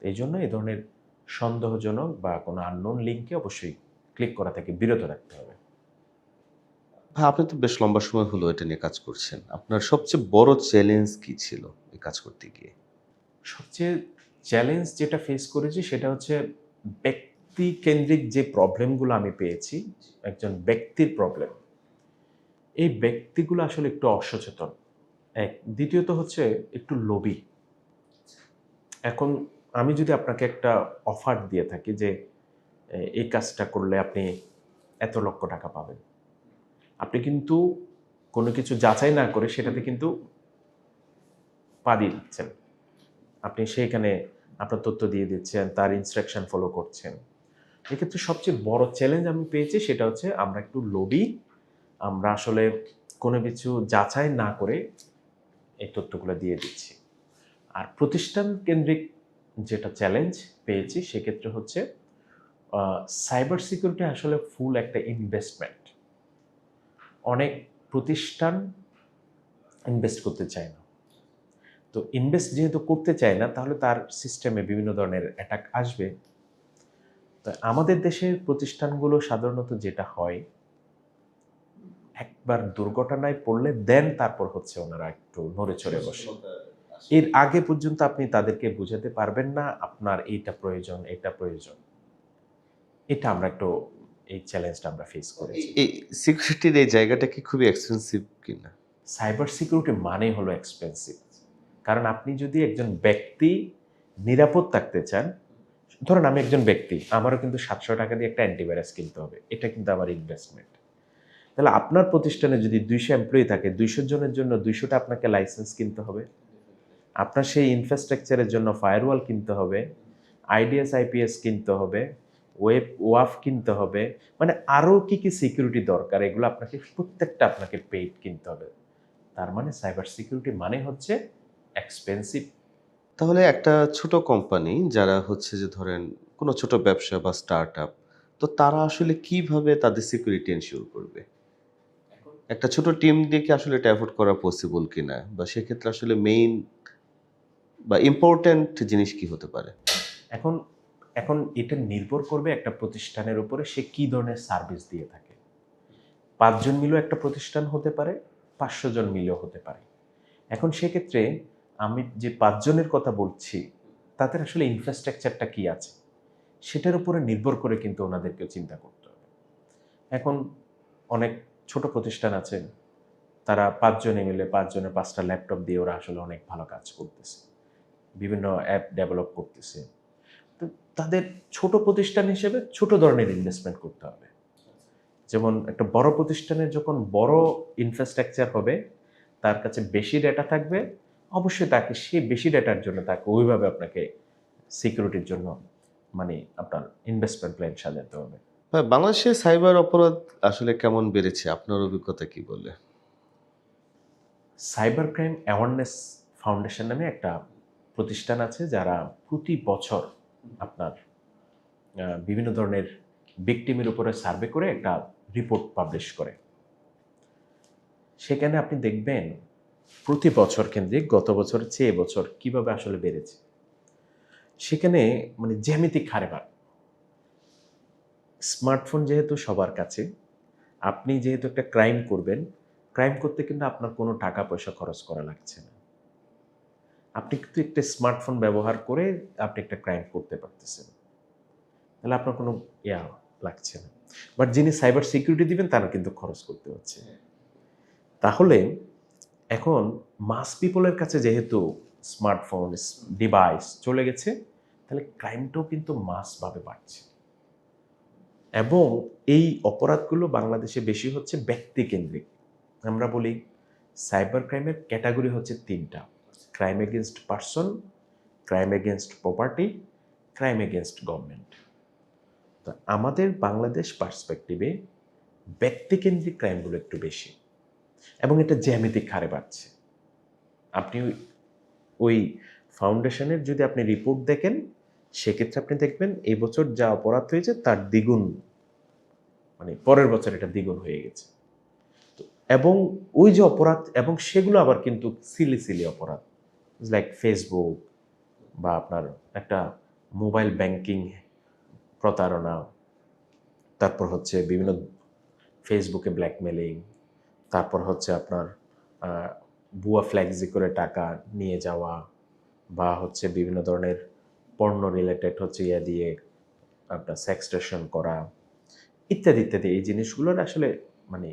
এই জন্য এই ধরনের সন্দেহজনক বা কোনো আননোন লিঙ্কে অবশ্যই ক্লিক করা থেকে বিরত রাখতে হবে। ভাই, আপনি তো বেশ লম্বা সময় হলো এটা নিয়ে কাজ করছেন। আপনার সবচেয়ে বড় চ্যালেঞ্জ কি ছিল এই কাজ করতে গিয়ে? সবচেয়ে চ্যালেঞ্জ যেটা ফেস করেছি সেটা হচ্ছে ব্যক্তি কেন্দ্রিক যে প্রবলেমগুলো আমি পেয়েছি, একজন ব্যক্তির প্রবলেম, এই ব্যক্তিগুলো আসলে একটু অসচেতন। এক, দ্বিতীয়ত হচ্ছে একটু লোভী। এখন আমি যদি আপনাকে একটা অফার দিয়ে থাকি যে এই কাজটা করলে আপনি এত লক্ষ টাকা পাবেন, আপনি কিন্তু কোনো কিছু যাচাই না করে সেটাতে কিন্তু পা দিয়ে দিচ্ছেন। আপনি সেইখানে আপনার তথ্য দিয়ে দিচ্ছেন, তার ইনস্ট্রাকশন ফলো করছেন। এক্ষেত্রে সবচেয়ে বড় চ্যালেঞ্জ আমি পেয়েছি সেটা হচ্ছে আমরা একটু লোভী। আমরা আসলে কোনো কিছু যাচাই না করে এই তথ্যগুলো দিয়ে দিচ্ছি। আর প্রতিষ্ঠান কেন্দ্রিক যেটা চ্যালেঞ্জ পেয়েছি সেক্ষেত্রে হচ্ছে সাইবার সিকিউরিটি আসলে ফুল একটা ইনভেস্টমেন্ট। অনেক প্রতিষ্ঠান ইনভেস্ট করতে চায় না। তো ইনভেস্ট যেহেতু করতে চায় না, তাহলে তার সিস্টেমে বিভিন্ন ধরনের অ্যাটাক আসবে। তো আমাদের দেশের প্রতিষ্ঠানগুলো সাধারণত যেটা হয়, একবার দুর্ঘটনায় পড়লে দেন তারপর হচ্ছে ওনারা একটু নড়ে চড়ে বসে। এর আগে পর্যন্ত আপনি তাদেরকে বুঝাতে পারবেন না আপনার এইটা প্রয়োজন, এটা প্রয়োজন। এটা আমরা একটু এই চ্যালেঞ্জটা আমরা ফেস করেছি। এই সিকিউরিটির এই জায়গাটা কি খুবই এক্সপেন্সিভ কিনা? সাইবার সিকিউরিটি মানেই হলো এক্সপেন্সিভ। কারণ আপনি যদি একজন ব্যক্তি নিরাপদ থাকতে চান, ধরুন আমি একজন ব্যক্তি, আমারও কিন্তু ৭০০ টাকা দিয়ে একটা অ্যান্টিভাইরাস কিনতে হবে। এটা কিন্তু আমার ইনভেস্টমেন্ট। তাহলে আপনার প্রতিষ্ঠানে যদি ২০০ এমপ্লয়ি থাকে, ২০০ জনের জন্য ২০০ টা আপনাকে লাইসেন্স কিনতে হবে। আপনার সেই ইনফ্রাস্ট্রাকচারের জন্য ফায়ারওয়াল কিনতে হবে, আইডিএস, আইপিএস কিনতে হবে, ওয়াফ কিনতে হবে। মানে আরও কি সিকিউরিটি দরকার, এগুলো আপনাকে প্রত্যেকটা আপনাকে পেইড কিনতে হবে। তার মানে সাইবার সিকিউরিটি মানে হচ্ছে এক্সপেন্সিভ। তাহলে একটা ছোট কোম্পানি যারা হচ্ছে যে ধরেন কোনো ছোট ব্যবসা বা স্টার্টআপ, তো তারা আসলে কিভাবে তাদের সিকিউরিটি এনশিওর করবে? একটা ছোট টিম দিয়ে কি আসলে এটা এফোর্ড করা পসিবল কিনা? বা সেক্ষেত্রে আসলে মেইন বা ইম্পোর্টেন্ট জিনিস কি হতে পারে? এখন এখন এটা নির্ভর করবে একটা প্রতিষ্ঠানের উপরে সে কী ধরনের সার্ভিস দিয়ে থাকে। ৫ জন মিলেও একটা প্রতিষ্ঠান হতে পারে, ৫০০ জন মিলেও হতে পারে। এখন সেক্ষেত্রে আমি যে ৫ জনের কথা বলছি, তাদের আসলে ইনফ্রাস্ট্রাকচারটা কী আছে, সেটার উপরে নির্ভর করে কিন্তু ওনাদেরকেও চিন্তা করতে হবে। এখন অনেক ছোট প্রতিষ্ঠান আছে, তারা ৫ জনে মিলে ৫ জনের ৫টা ল্যাপটপ দিয়ে ওরা আসলে অনেক ভালো কাজ করতেছে। বিভিন্ন অ্যাপ ডেভেলপ করতেছে। তো তাদের ছোট প্রতিষ্ঠান হিসেবে ছোট ধরনের ইনভেস্টমেন্ট করতে হবে। যেমন একটা বড় প্রতিষ্ঠানের যখন বড় ইনফ্রাস্ট্রাকচার হবে, তার কাছে বেশি ডেটা থাকবে, অবশ্যই তাকে সেই বেশি ডেটার জন্য তাকে ওইভাবে আপনাকে সিকিউরিটির জন্য মানে আপনার ইনভেস্টমেন্ট প্ল্যান সাজাতে হবে। ভাই, বাংলাদেশে সাইবার অপরাধ আসলে কেমন বেড়েছে? আপনার অভিজ্ঞতা কি বলে? সাইবার ক্রাইম অ্যাওয়ারনেস ফাউন্ডেশন নামে একটা প্রতিষ্ঠান আছে, যারা প্রতি বছর আপনার বিভিন্ন ধরনের ভিকটিমের উপরে সার্ভে করে একটা রিপোর্ট পাবলিশ করে। সেখানে আপনি দেখবেন প্রতি বছর কেন্দ্রিক গত বছরের চেয়ে এবছর কিভাবে আসলে বেড়েছে। সেখানে মানে জ্যামিতিক হারে বাড়ে। স্মার্টফোন যেহেতু সবার কাছে, আপনি যেহেতু একটা ক্রাইম করবেন, ক্রাইম করতে কিন্তু আপনার কোনো টাকা পয়সা খরচ করা লাগছে না। আপনি কিন্তু একটা স্মার্টফোন ব্যবহার করে আপনি একটা ক্রাইম করতে পারতেছেন। তাহলে আপনার কোনো লাগছে না। বাট যিনি সাইবার সিকিউরিটি দিবেন তারা কিন্তু খরচ করতে হচ্ছে। তাহলে এখন মাস পিপলের কাছে যেহেতু স্মার্টফোন, ডিভাইস চলে গেছে, তাহলে ক্রাইমটাও কিন্তু মাসভাবে বাড়ছে। এবং এই অপরাধগুলো বাংলাদেশে বেশি হচ্ছে ব্যক্তিকেন্দ্রিক। আমরা বলি সাইবার ক্রাইমের ক্যাটাগরি হচ্ছে ৩টা: crime against person, crime against property, crime against government. তো আমাদের বাংলাদেশ পার্সপেক্টিভে ব্যক্তিকেন্দ্রিক ক্রাইমগুলো একটু বেশি এবং এটা জ্যামিতিক হারে বাড়ছে। আপনি ওই ফাউন্ডেশনের যদি আপনি রিপোর্ট দেখেন, সেক্ষেত্রে আপনি দেখবেন এই বছর যা অপরাধ হয়েছে তার দ্বিগুণ, মানে পরের বছর এটা দ্বিগুণ হয়ে গেছে। এবং ওই যে অপরাধ, এবং সেগুলো আবার কিন্তু সিলি সিলি অপরাধ, লাইক ফেসবুক বা আপনার একটা মোবাইল ব্যাংকিং প্রতারণা, তারপর হচ্ছে বিভিন্ন ফেসবুকে ব্ল্যাকমেলিং, তারপর হচ্ছে আপনার ভুয়া ফ্ল্যাক্সি করে টাকা নিয়ে যাওয়া, বা হচ্ছে বিভিন্ন ধরনের পর্ন রিলেটেড হচ্ছে ইয়া দিয়ে আপনার সেক্সটেশন করা, ইত্যাদি ইত্যাদি। এই জিনিসগুলোর আসলে মানে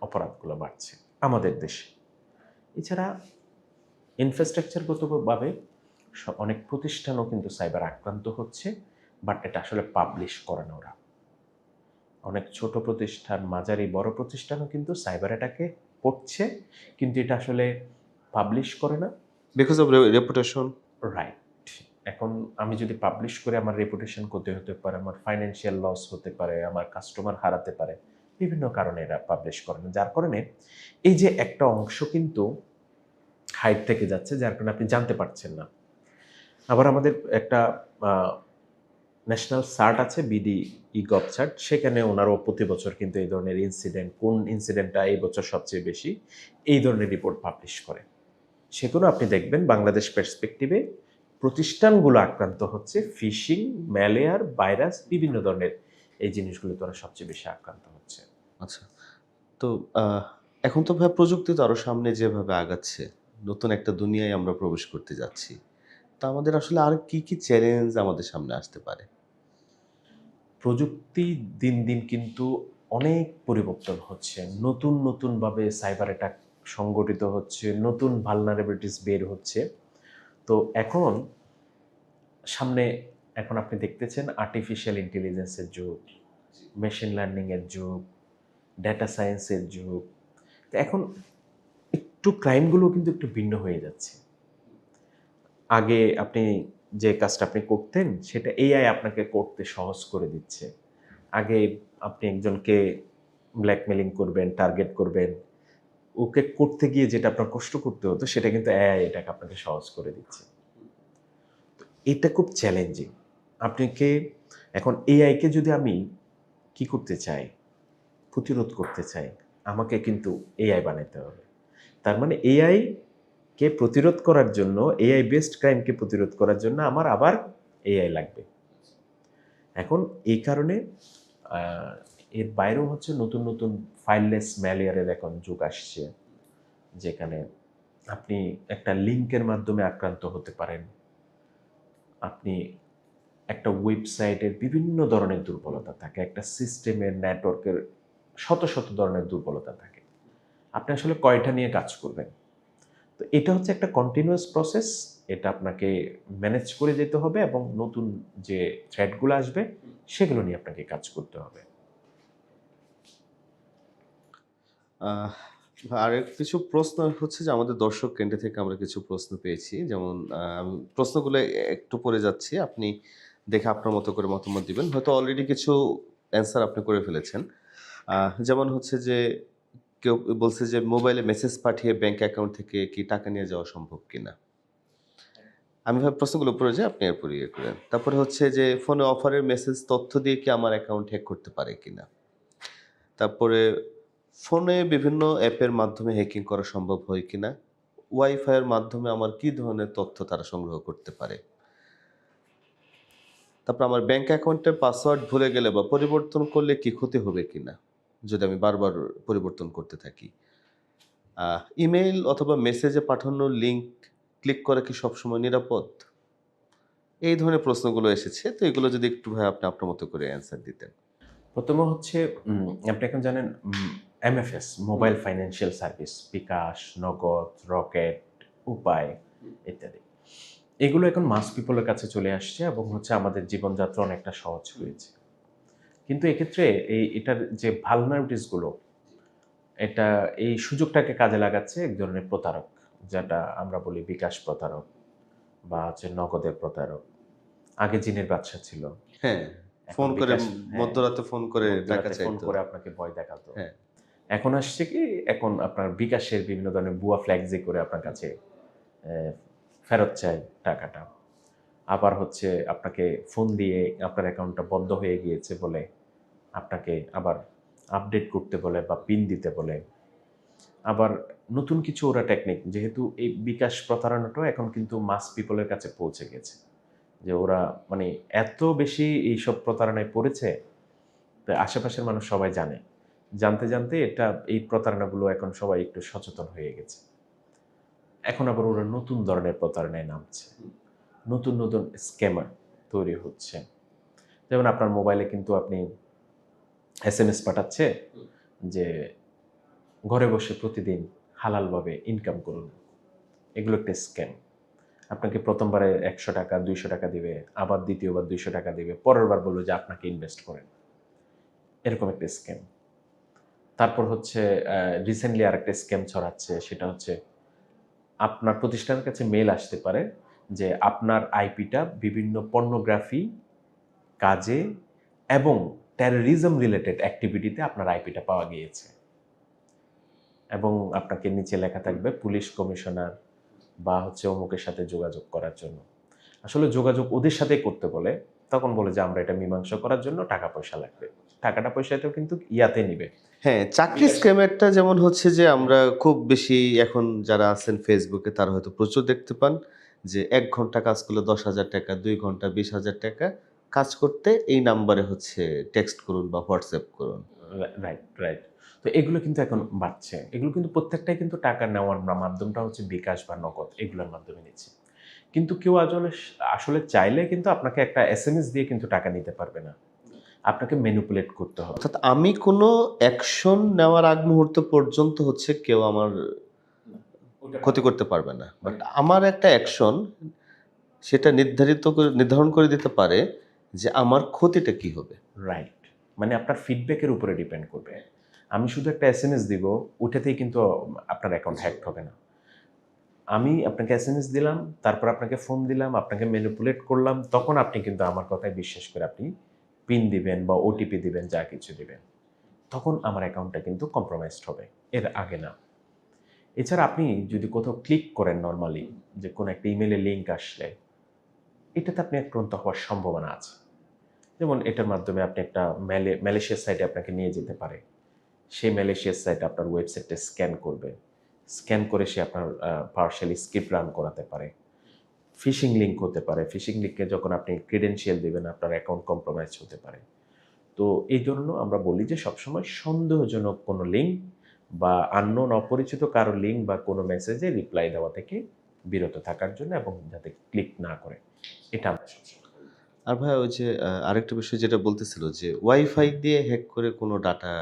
অপরাধগুলো বাড়ছে আমাদের দেশে। এছাড়া ইনফ্রাস্ট্রাকচারগতভাবে অনেক প্রতিষ্ঠানও কিন্তু সাইবার আক্রান্ত হচ্ছে, বাট এটা আসলে পাবলিশ করে না ওরা। অনেক ছোট প্রতিষ্ঠান, মাঝারি বড় প্রতিষ্ঠানও কিন্তু সাইবার অ্যাটাকে পড়ছে, কিন্তু এটা আসলে পাবলিশ করে না। Because of reputation. রাইট। এখন আমি যদি পাবলিশ করে আমার রেপুটেশন ক্ষতি হতে পারে, আমার ফাইন্যান্সিয়াল লস হতে পারে, আমার কাস্টমার হারাতে পারে, বিভিন্ন কারণে এরা পাবলিশ করে না, যার কারণে এই যে একটা অংশ কিন্তু হাইড থেকে যাচ্ছে, যার কারণে আপনি জানতে পারছেন না। আবার আমাদের একটা ন্যাশনাল সার্ট আছে, বিডি ই-গভ সার্ট, সেখানে ওনারও প্রতি বছর কিন্তু এই ধরনের ইনসিডেন্ট, কোন ইনসিডেন্টটা এই বছর সবচেয়ে বেশি, এই ধরনের রিপোর্ট পাবলিশ করে। সেগুলো আপনি দেখবেন বাংলাদেশ পার্সপেক্টিভে প্রতিষ্ঠানগুলো আক্রান্ত হচ্ছে ফিশিং, ম্যালেয়ার, ভাইরাস, বিভিন্ন ধরনের এই জিনিসগুলো তো সবচেয়ে বেশি আক্রান্ত হচ্ছে। আচ্ছা, তো এখন তো ভাই প্রযুক্তি তো আরো সামনে যেভাবে আগাচ্ছে, নতুন একটা দুনিয়ায় আমরা প্রবেশ করতে যাচ্ছি। তো আমাদের আসলে আর কি কি চ্যালেঞ্জ আমাদের সামনে আসতে পারে? প্রযুক্তি দিন দিন কিন্তু অনেক পরিবর্তন হচ্ছে, নতুন নতুনভাবে সাইবার অ্যাটাক সংগঠিত হচ্ছে, নতুন ভালনারেবিলিটিস বের হচ্ছে। তো এখন সামনে, এখন আপনি দেখতেছেন আর্টিফিশিয়াল ইন্টেলিজেন্সের যুগ, মেশিন লার্নিংয়ের যুগ, ডেটা সায়েন্সের যুগ। তো এখন একটু ক্রাইমগুলো কিন্তু একটু ভিন্ন হয়ে যাচ্ছে। আগে আপনি যে কাজটা আপনি করতেন সেটা এআই আপনাকে করতে সহজ করে দিচ্ছে। আগে আপনি একজনকে ব্ল্যাকমেলিং করবেন, টার্গেট করবেন, ওকে করতে গিয়ে যেটা আপনার কষ্ট করতে হতো সেটা কিন্তু এআই এটাকে আপনাকে সহজ করে দিচ্ছে। তো এটা খুব চ্যালেঞ্জিং। আপনাকে এখন এআইকে যদি আমি কি করতে চাই, প্রতিরোধ করতে চাই, আমাকে কিন্তু এআই বানাইতে হবে। তার মানে এআই কে প্রতিরোধ করার জন্য, এআই বেসড ক্রাইমকে প্রতিরোধ করার জন্য আমার আবার এআই লাগবে। এখন এই কারণে এর বাইরেও হচ্ছে নতুন নতুন ফাইললেস ম্যালওয়্যারের এখন যুগ আসছে, যেখানে আপনি একটা লিঙ্কের মাধ্যমে আক্রান্ত হতে পারেন। আপনি একটা ওয়েবসাইটের বিভিন্ন ধরনের দুর্বলতা থাকে, একটা সিস্টেমের, নেটওয়ার্কের শত শত ধরনের দুর্বলতা থাকে। আপনি আসলে কয়টা নিয়ে কাজ করবেন? তো এটা হচ্ছে একটা কন্টিনিউয়াস প্রসেস, এটা আপনাকে ম্যানেজ করে যেতে হবে এবং নতুন যে থ্রেডগুলো আসবে সেগুলো নিয়ে আপনাকে কাজ করতে হবে। আহ, আর কিছু প্রশ্ন হচ্ছে যে আমাদের দর্শক কেন্দ্র থেকে আমরা কিছু প্রশ্ন পেয়েছি, যেমন আমি প্রশ্নগুলো একটু পড়ে যাচ্ছি, আপনি দেখে আপনার মতো করে মতামত দিবেন। হয়তো অলরেডি কিছু অ্যান্সার আপনি করে ফেলেছেন। যেমন হচ্ছে যে কেউ বলছে যে মোবাইলে মেসেজ পাঠিয়ে ব্যাংক অ্যাকাউন্ট থেকে কি টাকা নিয়ে যাওয়া সম্ভব কিনা। আমি ভাব প্রশ্নগুলো পড়ে যাই, আপনি এরপর ইয়ে করেন। তারপরে হচ্ছে যে ফোনে অফারের মেসেজ তথ্য দিয়ে কি আমার অ্যাকাউন্ট হ্যাক করতে পারে কিনা। তারপরে ফোনে বিভিন্ন অ্যাপের মাধ্যমে হ্যাকিং করা সম্ভব হয় কিনা। ওয়াইফাইয়ের মাধ্যমে আমার কি ধরনের তথ্য তারা সংগ্রহ করতে পারে। তারপর আমার ব্যাংক অ্যাকাউন্টের পাসওয়ার্ড ভুলে গেলে বা পরিবর্তন করলে কি ক্ষতি হবে কিনা যদি আমি বারবার পরিবর্তন করতে থাকি। ইমেইল অথবা মেসেজে পাঠানোর লিঙ্ক ক্লিক করা কি সবসময় নিরাপদ? এই ধরনের প্রশ্নগুলো এসেছে। তো এগুলো যদি একটু ভাই আপনি আপনার মতো করে অ্যান্সার দিতেন। প্রথমে হচ্ছে আপনি এখন জানেন এমএফএস, মোবাইল ফাইন্যান্সিয়াল সার্ভিস, বিকাশ, নগদ, রকেট, উপায় ইত্যাদি, এগুলো এখন মাস পিপলের কাছে চলে আসছে এবং হচ্ছে আমাদের জীবনযাত্রা অনেকটা সহজ হয়েছে। কিন্তু এক্ষেত্রে এটার যে ভালনারেবিলিটিসগুলো, এটা এই সুযোগটাকে কাজে লাগাচ্ছে এক ধরনের প্রতারক, যেটা আমরা বলি বিকাশ প্রতারক বা হচ্ছে নগদের প্রতারক। আগে জিনের ব্যবসা ছিল, হ্যাঁ, এখন ফোন করে বিকাশ, হ্যাঁ, মধ্যরাতে ফোন করে টাকা মধ্যরাতে ফোন চাইতো। করে আপনাকে ভয় দেখাতো। হ্যাঁ। এখন আসছে কি, এখন আপনার বিকাশের বিভিন্ন ধরনের ভুয়া ফ্ল্যাক্সি করে আপনার কাছে ফেরত চায় টাকাটা। আবার হচ্ছে আপনাকে ফোন দিয়ে আপনার অ্যাকাউন্টটা বন্ধ হয়ে গিয়েছে বলে আপনাকে আবার আপডেট করতে বলে বা পিন দিতে বলে। আবার নতুন কিছু ওরা টেকনিক, যেহেতু এই বিকাশ প্রতারণাটাও এখন কিন্তু মাস পিপলের কাছে পৌঁছে গেছে, যে ওরা মানে এত বেশি এইসব প্রতারণায় পড়েছে, তো আশেপাশের মানুষ সবাই জানে। জানতে জানতে এটা, এই প্রতারণাগুলো এখন সবাই একটু সচেতন হয়ে গেছে। এখন আবার ওরা নতুন ধরনের প্রতারণায় নামছে, নতুন নতুন স্ক্যামার তৈরি হচ্ছে। যেমন আপনার মোবাইলে কিন্তু আপনি SMS পাঠাচ্ছে যে ঘরে বসে প্রতিদিন হালালভাবে ইনকাম করুন। এগুলো একটা স্ক্যাম। আপনাকে প্রথমবারে 100 টাকা 200 টাকা দিবে, আবার দ্বিতীয়বার 200 টাকা দিবে, পরের বার বললো যে আপনাকে ইনভেস্ট করেন। এরকম একটা স্ক্যাম। তারপর হচ্ছে রিসেন্টলি আরেকটা স্ক্যাম ছড়াচ্ছে, সেটা হচ্ছে আপনার প্রতিষ্ঠানের কাছে মেল আসতে পারে যে আপনার আইপিটা বিভিন্ন পর্নোগ্রাফি কাজে এবং টেরোরিজম রিলেটেড অ্যাক্টিভিটিতে আপনার আইপিটা পাওয়া গিয়েছে, এবং আপনাকে নিচে লেখা থাকবে পুলিশ কমিশনার বা হচ্ছে অমুকের সাথে যোগাযোগ করার জন্য। আসলে যোগাযোগ ওদের সাথে করতে বলে, তখন বলে যে আমরা এটা মীমাংসা করার জন্য টাকা পয়সা লাগবে। টাকাটা পয়সাটাও কিন্তু ইয়াতে নিবে। হ্যাঁ, চাকরি স্ক্যামেরটা যেমন হচ্ছে যে আমরা খুব বেশি এখন যারা আছেন ফেসবুকে তারা হয়তো প্রচুর দেখতে পান যে ১ ঘন্টা কাজ করলে ১০,০০০ টাকা, ২ ঘন্টা ২০,০০০ টাকা, কাজ করতে এই নাম্বারে হচ্ছে টেক্সট করুন বা হোয়াটসঅ্যাপ করুন। Right, right. তো এগুলো কিন্তু এখন বাড়ছে। এগুলো কিন্তু প্রত্যেকটাই কিন্তু টাকা নেওয়ার মাধ্যমটা হচ্ছে বিকাশ বা নগদ, এগুলোর মাধ্যমে নিচ্ছে। কিন্তু কেউ আসলে চাইলে কিন্তু আপনাকে একটা SMS দিয়ে কিন্তু টাকা নিতে পারবে না। আপনাকে ম্যানিপুলেট করতে হবে। অর্থাৎ আমি কোনো অ্যাকশন নেওয়ার আগ মুহূর্ত পর্যন্ত হচ্ছে কেউ আমার ক্ষতি করতে পারবে না। বাট আমার একটা অ্যাকশন সেটা নির্ধারণ করে দিতে পারে যে আমার ক্ষতিটা কি হবে। রাইট। মানে আপনার ফিডব্যাকের উপরে ডিপেন্ড করবে। আমি শুধু একটা SMS দিব, ওটাতেই কিন্তু আপনার অ্যাকাউন্ট হ্যাক হবে না। আমি আপনাকে SMS দিলাম, তারপর আপনাকে ফোন দিলাম, আপনাকে ম্যানিপুলেট করলাম, তখন আপনি কিন্তু আমার কথায় বিশ্বাস করে আপনি পিন দিবেন বা OTP দিবেন, যা কিছু দিবেন। তখন আমার অ্যাকাউন্টটা কিন্তু কম্প্রোমাইজড হবে, এর আগে না। এছাড়া আপনি যদি কোথাও ক্লিক করেন নরমালি, যে কোনো একটা ইমেইলে লিঙ্ক আসলে, এটাতে আপনি আক্রান্ত হওয়ার সম্ভাবনা আছে। যেমন এটার মাধ্যমে আপনি একটা ম্যালেশিয়াস সাইটে আপনাকে নিয়ে যেতে পারে। সেই ম্যালেশিয়াস সাইট আপনার ওয়েবসাইটটা স্ক্যান করবে। স্ক্যান করে সে আপনার পার্শিয়ালি স্ক্রিপ্ট রান করাতে পারে। ফিশিং লিঙ্ক হতে পারে। ফিশিং লিঙ্কে যখন আপনি ক্রেডেনশিয়াল দিবেন, আপনার অ্যাকাউন্ট কম্প্রোমাইজ হতে পারে। তো এই জন্য আমরা বলি যে সবসময় সন্দেহজনক কোনো লিঙ্ক বা আননোন অপরিচিত কারো লিঙ্ক বা কোনো মেসেজে রিপ্লাই দেওয়া থেকে বিরত থাকার জন্য, এবং যাতে ক্লিক না করে, এটা আমরা সবসময় বলি। আর ভাই ওই যে আরেকটা বিষয় যেটা বলতেছিল যে ওয়াইফাই দিয়ে হ্যাক করে কোনো ডাটা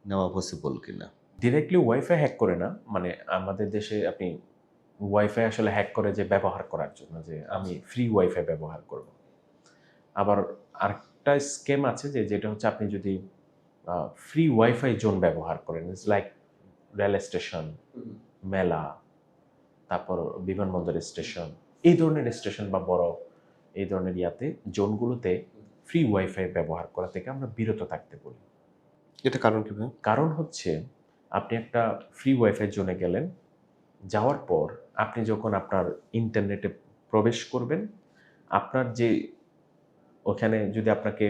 নেওয়া পসিবল কিনা? ডিরেক্টলি ওয়াইফাই হ্যাক করে না, মানে আমাদের দেশে আপনি ওয়াইফাই আসলে হ্যাক করে যে ব্যবহার করার জন্য, যে আমি ফ্রি ওয়াইফাই ব্যবহার করব। আবার আরেকটা স্কেম আছে যেটা হচ্ছে আপনি যদি ফ্রি ওয়াইফাই জোন ব্যবহার করেন, ইটস লাইক রেল স্টেশন, মেলা, তারপর বিমানবন্দর স্টেশন, এই ধরনের স্টেশন বা বড় এই ধরনের ইয়াতে জোনগুলোতে ফ্রি ওয়াইফাই ব্যবহার করা থেকে আমরা বিরত থাকতে বলি। এটা কারণ কি ভাই? কারণ হচ্ছে আপনি একটা ফ্রি ওয়াইফাই জোনে গেলেন, যাওয়ার পর আপনি যখন আপনার ইন্টারনেটে প্রবেশ করবেন, আপনার যে ওখানে যদি আপনাকে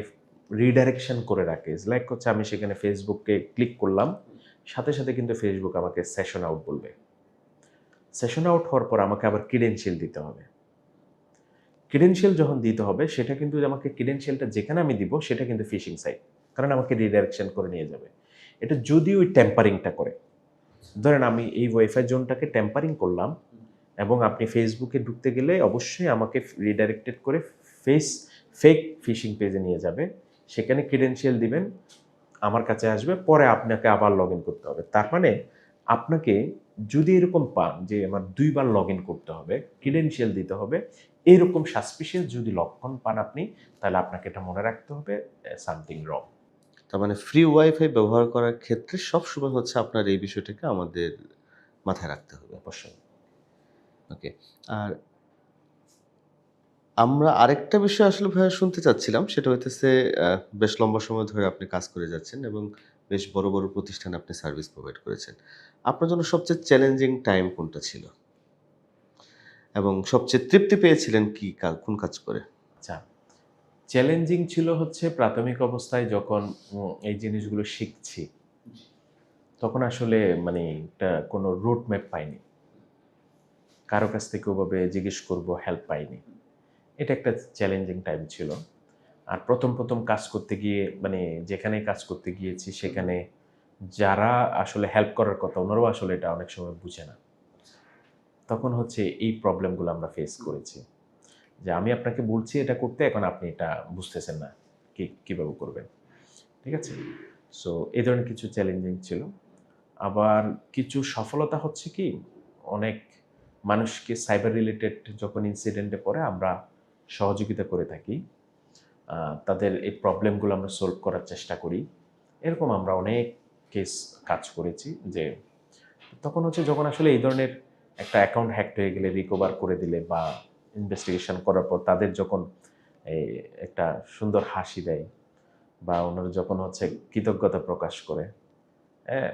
রিডাইরেকশন করে রাখে, লাইক হচ্ছে আমি সেখানে ফেসবুকে ক্লিক করলাম, সাথে সাথে কিন্তু ফেসবুক আমাকে সেশন আউট বলবে। সেশন আউট হওয়ার পর আমাকে আবার ক্রিডেনশিয়াল দিতে হবে। ক্রিডেনশিয়াল যখন দিতে হবে, সেটা কিন্তু আমাকে ক্রিডেনশিয়ালটা যেখানে আমি দিব সেটা কিন্তু ফিশিং সাইট, কারণ আমাকে রিডাইরেকশন করে নিয়ে যাবে। এটা যদি ওই টেম্পারিংটা করে, ধরেন আমি এই ওয়াইফাই জোনটাকে টেম্পারিং করলাম, এবং আপনি ফেসবুকে ঢুকতে গেলে অবশ্যই আমাকে রিডাইরেক্টেড করে ফেক ফিশিং পেজে নিয়ে যাবে, সেখানে ক্রিডেনশিয়াল দিবেন, আমার কাছে আসবে, পরে আপনাকে আবার লগ ইন করতে হবে। তার মানে আপনাকে যদি এরকম পান যে আমার 2 বার লগ ইন করতে হবে, ক্রিডেনশিয়াল দিতে হবে, এরকম সাসপিশিয়াস যদি লক্ষণ পান আপনি, তাহলে আপনাকে এটা মনে রাখতে হবে সামথিং রং। তার মানে ফ্রি ওয়াইফাই ব্যবহার করার ক্ষেত্রে সবসময় হচ্ছে আপনার এই বিষয়টাকে আমাদের মাথায় রাখতে হবে। অবশ্যই। ওকে। আর আমরা আরেকটা বিষয় আসলে ভাইয়া শুনতে চাচ্ছিলাম, সেটা হইতেছে বেশ লম্বা সময় ধরে আপনি কাজ করে যাচ্ছেন এবং বেশ বড়, বড় প্রতিষ্ঠানে আপনি সার্ভিস প্রোভাইড করেছেন। আপনার জন্য সবচেয়ে চ্যালেঞ্জিং টাইম কোনটা ছিল? এবং সবচেয়ে তৃপ্তি পেয়েছিলেন কি কোন কাজ করে? আচ্ছা, চ্যালেঞ্জিং ছিল হচ্ছে প্রাথমিক অবস্থায় যখন এই জিনিসগুলো শিখছি, তখন আসলে মানে একটা কোনো রুট ম্যাপ পাইনি। কারো কাছ থেকে ওভাবে জিজ্ঞেস করব, হেল্প পাইনি। এটা একটা চ্যালেঞ্জিং টাইম ছিল। আর ১ম কাজ করতে গিয়ে মানে যেখানে কাজ করতে গিয়েছি সেখানে যারা আসলে হেল্প করার কথা ওনারাও আসলে এটা অনেক সময় বুঝে না। তখন হচ্ছে এই প্রবলেমগুলো আমরা ফেস করেছি। যে আমি আপনাকে বলছি এটা করতে, এখন আপনি এটা বুঝতেছেন না। কিভাবে করবেন? ঠিক আছে? সো এই ধরনের কিছু চ্যালেঞ্জিং ছিল। আবার কিছু সফলতা হচ্ছে কি, অনেক মানুষকে সাইবার রিলেটেড যখন ইনসিডেন্টে পড়ে আমরা সহযোগিতা করে থাকি। তাদের এই প্রবলেমগুলো আমরা সলভ করার চেষ্টা করি। এরকম আমরা অনেক কেস কাজ করেছি যে তখন হচ্ছে যখন আসলে এই ধরনের একটা অ্যাকাউন্ট হ্যাকড হয়ে গেলে রিকভার করে দিলে বা ইনভেস্টিগেশন করার পর তাদের যখন এই একটা সুন্দর হাসি দেয় বা ওনারা যখন হচ্ছে কৃতজ্ঞতা প্রকাশ করে, হ্যাঁ,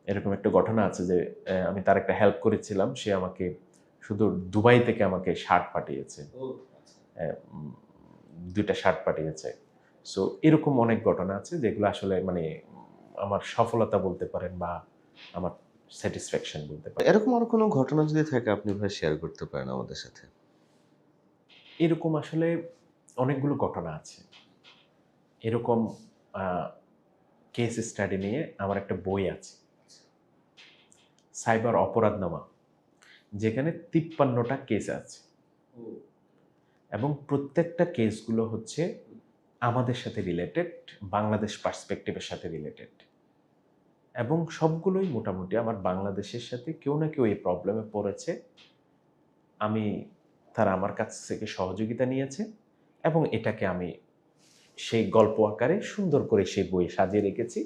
এরকম একটা ঘটনা আছে যে আমি তার একটা হেল্প করেছিলাম, সে আমাকে শুধু দুবাই থেকে আমাকে শার্ট পাঠিয়েছে, ২টা শার্ট পাঠিয়েছে। সো এরকম অনেক ঘটনা আছে যেগুলো আসলে মানে আমার সফলতা বলতে পারেন বা আমার স্যাটিসফ্যাকশন বলতে পারেন। এরকম আরো কোনো ঘটনা যদি থাকে আপনি ভাই শেয়ার করতে পারেন আমাদের সাথে। এরকম আসলে অনেকগুলো ঘটনা আছে। এরকম আ কেস স্টাডি নিয়ে আমার একটা বই আছে। সাইবার অপরাধনামা, যেখানে ৫৩টা কেস আছে এবং প্রত্যেকটা কেসগুলো হচ্ছে আমাদের সাথে রিলেটেড, বাংলাদেশ পার্সপেক্টিভের সাথে রিলেটেড এবং সবগুলোই মোটামুটি আমার বাংলাদেশের সাথে কেউ না কেউ এই প্রবলেমে পড়েছে। তারা আমার কাছ থেকে সহযোগিতা নিয়েছে এবং এটাকে আমি সেই গল্প আকারে সুন্দর করে সেই বইয়ে সাজিয়ে রেখেছি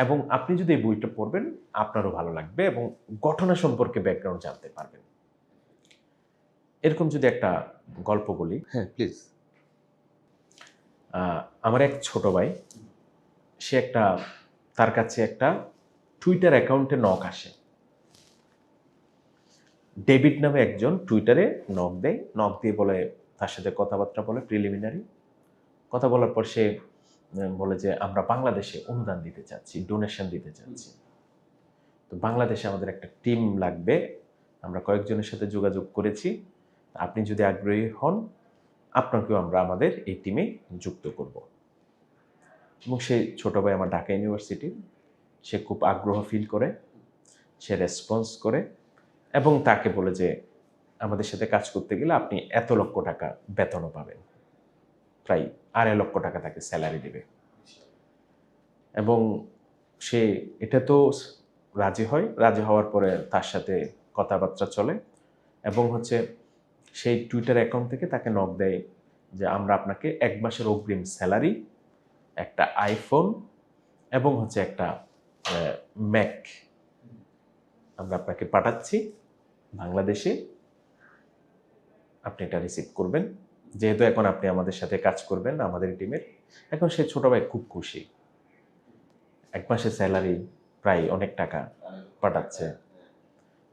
এবং আপনি যদি এই বইটা পড়বেন আপনারও ভালো লাগবে এবং ঘটনা সম্পর্কে ব্যাকগ্রাউন্ড জানতে পারবেন। এরকম যদি একটা গল্প বলি, হ্যাঁ, প্লিজ। আমার এক ছোট ভাই, সে তার কাছে একটা টুইটার অ্যাকাউন্টে নক আসে। ডেভিড নামে একজন টুইটারে নক দেয়, নক দিয়ে বলে তার সাথে কথাবার্তা বলে প্রিলিমিনারি। কথা বলার পর সে বলে যে আমরা বাংলাদেশে অনুদান দিতে চাচ্ছি, ডোনেশন দিতে চাচ্ছি। তো বাংলাদেশে আমাদের একটা টিম লাগবে, আমরা কয়েকজনের সাথে যোগাযোগ করেছি, আপনি যদি আগ্রহী হন আপনাকেও আমরা আমাদের এই টিমে যুক্ত করব। এবং সেই ছোটো ভাই আমার ঢাকা ইউনিভার্সিটির, সে খুব আগ্রহ ফিল করে, সে রেসপন্স করে এবং তাকে বলে যে আমাদের সাথে কাজ করতে গেলে আপনি এত লক্ষ টাকা বেতনও পাবেন, প্রায় ২.৫ লক্ষ টাকা তাকে স্যালারি দেবে। এবং সে এটা তো রাজি হয়, রাজি হওয়ার পরে তার সাথে কথাবার্তা চলে এবং হচ্ছে সেই টুইটার অ্যাকাউন্ট থেকে তাকে নক দেয় যে আমরা আপনাকে ১ মাসের অগ্রিম স্যালারি, একটা আইফোন এবং হচ্ছে একটা ম্যাক আমরা আপনাকে পাঠাচ্ছি বাংলাদেশে, আপনি এটা রিসিভ করবেন, যেহেতু এখন আপনি আমাদের সাথে কাজ করবেন আমাদের টিমের। এখন সে ছোট ভাই খুব খুশি, ১ মাসের স্যালারি প্রায় অনেক টাকা পাঠাচ্ছে,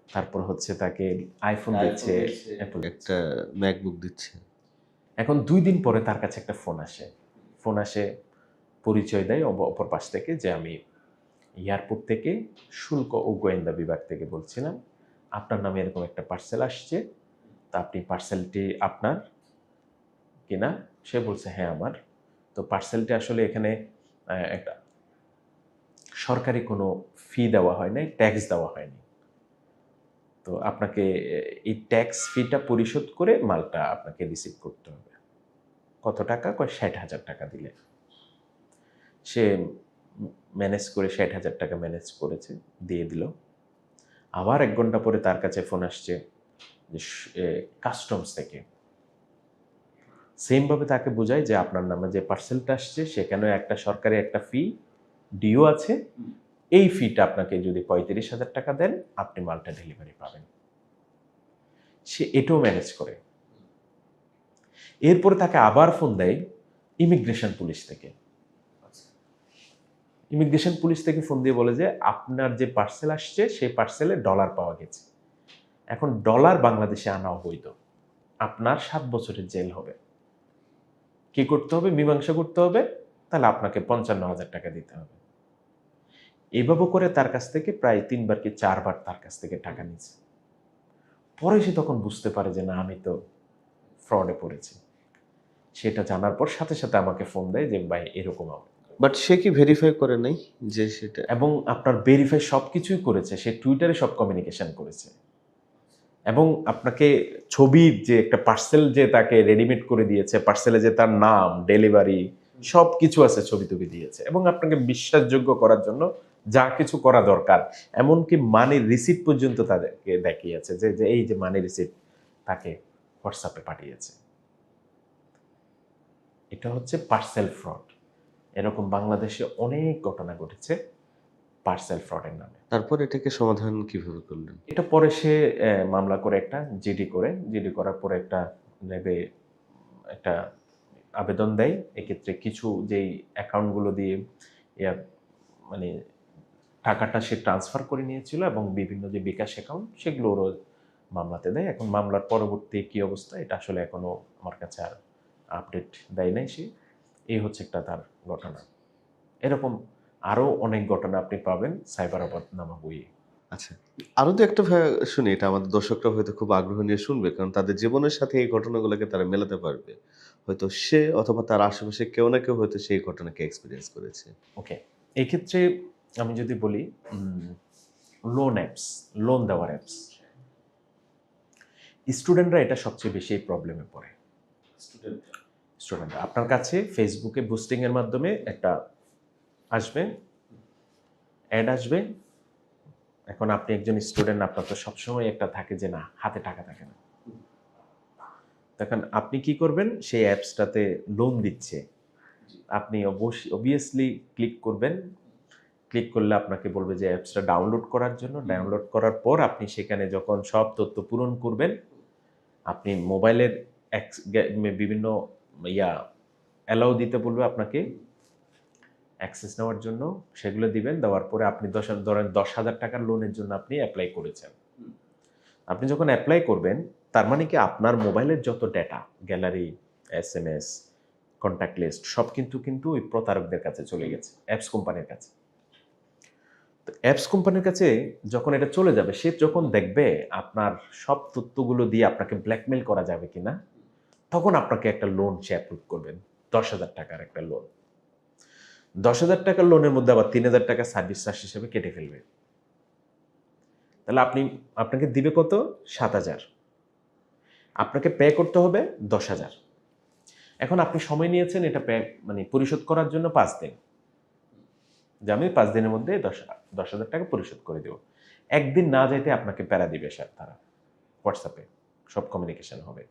তারপর হচ্ছে তাকে আইফোন দিচ্ছে, অ্যাপল একটা ম্যাকবুক দিচ্ছে। এখন ২ দিন পরে তার কাছে একটা ফোন আসে, পরিচয় দেয় অপর পাশ থেকে যে আমি এয়ারপোর্ট থেকে শুল্ক ও গোয়েন্দা বিভাগ থেকে বলছিলাম, আপনার নামে এরকম একটা পার্সেল আসছে, তা আপনি পার্সেলটি আপনার কিনা? সে বলছে হ্যাঁ আমার। তো পার্সেলটি আসলে এখানে একটা সরকারি কোনো ফি দেওয়া হয় নাই, ট্যাক্স দেওয়া হয়নি। তো আপনাকে এই ট্যাক্স ফিটা পরিশোধ করে মালটা আপনাকে রিসিভ করতে হবে। কত টাকা? কয় ৬০,০০০ টাকা দিলে। সে ম্যানেজ করে ৬০,০০০ টাকা ম্যানেজ করেছে, দিয়ে দিল। আবার ১ ঘন্টা পরে তার কাছে ফোন আসছে যে কাস্টমস থেকে। সেমভাবে তাকে বোঝায় যে আপনার নামে যে পার্সেলটা আসছে সেখানেও একটা সরকারি একটা ফি, ডিও আছে। এই ফিটা আপনাকে যদি ৩৫,০০০ টাকা দেন আপনি মালটা ডেলিভারি পাবেন। সে এটাও ম্যানেজ করে। এরপরে তাকে আবার ফোন দেয় ইমিগ্রেশন পুলিশ থেকে। ইমিগ্রেশন পুলিশ থেকে ফোন দিয়ে বলে যে আপনার যে পার্সেল আসছে সেই পার্সেলে ডলার পাওয়া গেছে, এখন ডলার বাংলাদেশে আনা অবৈধ, আপনার 7 বছরের জেল হবে। কি করতে হবে? মীমাংসা করতে হবে, তাহলে আপনাকে 55,000 টাকা দিতে হবে। এভাবে করে তার কাছ থেকে প্রায় 3বার কি 4বার তার কাছ থেকে টাকা নিয়েছে। পরে সে তখন বুঝতে পারে যে না, আমি তো ফ্রডে পড়েছি। সেটা জানার পর সাথে সাথে আমাকে ফোন দেয় যে ভাই এরকম আমার, বাট সে কি ভেরিফাই করে নাই যে সেটা? এবং আপনার ভেরিফাই সব কিছুই করেছে, সে টুইটারে সব কমিউনিকেশন করেছে, এবং আপনাকে ছবির যে একটা পার্সেল যে তাকে রেডিমেড করে দিয়েছে, পার্সেলে যে তার নাম, ডেলিভারি সব কিছু আছে, ছবি টবি দিয়েছে, এবং আপনাকে বিশ্বাসযোগ্য করার জন্য যা কিছু করা দরকার, এমনকি মানির রিসিপ্ট পর্যন্ত তাদেরকে দেখিয়েছে যে যে এই যে মানি রিসিপ্ট তাকে হোয়াটসঅ্যাপে পাঠিয়েছে। এটা হচ্ছে পার্সেল ফ্রড। এরকম বাংলাদেশে অনেক ঘটনা ঘটেছে পার্সেল ফ্রডের নামে। তারপর এটাকে সমাধান কিভাবে করলেন? এটা পরে সে মামলা করে একটা জিডি করার পরে একটা নেবে একটা আবেদন দেয়। এক্ষেত্রে কিছু যেই অ্যাকাউন্টগুলো দিয়ে ইয়া মানে টাকাটা সে ট্রান্সফার করে নিয়েছিল এবং বিভিন্ন যে বিকাশ অ্যাকাউন্ট সেগুলো ওরও মামলাতে দেয়। এখন মামলার পরবর্তী কী অবস্থা এটা আসলে এখনও আমার কাছে আর আপডেট দেয় নাই সে। এই হচ্ছে একটা তার ঘটনা। এরকম আরও অনেক ঘটনা আপনি পাবেন সাইবার অপরাধ নামা বইয়ে। আচ্ছা, আরো তো একটা শুনি, এটা আমাদের দর্শকরা হয়তো খুব আগ্রহ নিয়ে শুনবে, কারণ তাদের জীবনের সাথে এই ঘটনাগুলোকে তারা মেলাতে পারবে। হয়তো সে অথবা তার আশেপাশে কেউ না কেউ হয়তো সেই ঘটনাকে এক্সপিরিয়েন্স করেছে। ওকে, এক্ষেত্রে আমি যদি বলি লোন অ্যাপস, লোন দেওয়ার অ্যাপস, স্টুডেন্টরা এটা সবচেয়ে বেশি এই প্রবলেমে পড়ে। স্টুডেন্টরা আপনার কাছে ফেসবুকে বুস্টিংয়ের মাধ্যমে একটা আসবে, অ্যাড আসবে। এখন আপনি একজন স্টুডেন্ট, আপনার তো সবসময় একটা থাকে যে না হাতে টাকা থাকে না, তখন আপনি কি করবেন? সেই অ্যাপসটাতে লোন দিচ্ছে, আপনি অবভিয়াসলি ক্লিক করবেন। ক্লিক করলে আপনাকে বলবে যে অ্যাপসটা ডাউনলোড করার জন্য। ডাউনলোড করার পর আপনি সেখানে যখন সব তথ্য পূরণ করবেন, আপনি মোবাইলের বিভিন্ন অ্যালাউ দিতে বলবে আপনাকে অ্যাক্সেস নেওয়ার জন্য, সেগুলো দিবেন। দেওয়ার পরে আপনি ধরেন 10,000 টাকার লোনের জন্য আপনি অ্যাপ্লাই করেছেন। আপনি যখন অ্যাপ্লাই করবেন, তার মানে কি আপনার মোবাইলের যত data, gallery, SMS, contact list সব কিন্তু ওই প্রতারকদের কাছে চলে গেছে, অ্যাপস কোম্পানির কাছে। তো অ্যাপস কোম্পানির কাছে যখন এটা চলে যাবে, সে যখন দেখবে আপনার সব তথ্যগুলো দিয়ে আপনাকে ব্ল্যাকমেল করা যাবে কিনা, তখন আপনাকে একটা লোন সে অ্যাপ্রুভ করবেন, 10,000 টাকার একটা লোন। 10,000 টাকার লোনের মধ্যে আবার 3,000 টাকা সার্ভিস চার্জ হিসেবে কেটে ফেলবে। তাহলে আপনাকে দিবে কত? 7,000। আপনাকে পে করতে হবে 10,000। এখন আপনি সময় নিয়েছেন এটা পরিশোধ করার জন্য 5 দিন, যে আমি 5 দিনের মধ্যে 10,000 টাকা পরিশোধ করে দেব। একদিন না যেতে আপনাকে প্যারা দিবে স্যার, তারা হোয়াটসঅ্যাপে সব কমিউনিকেশন হবে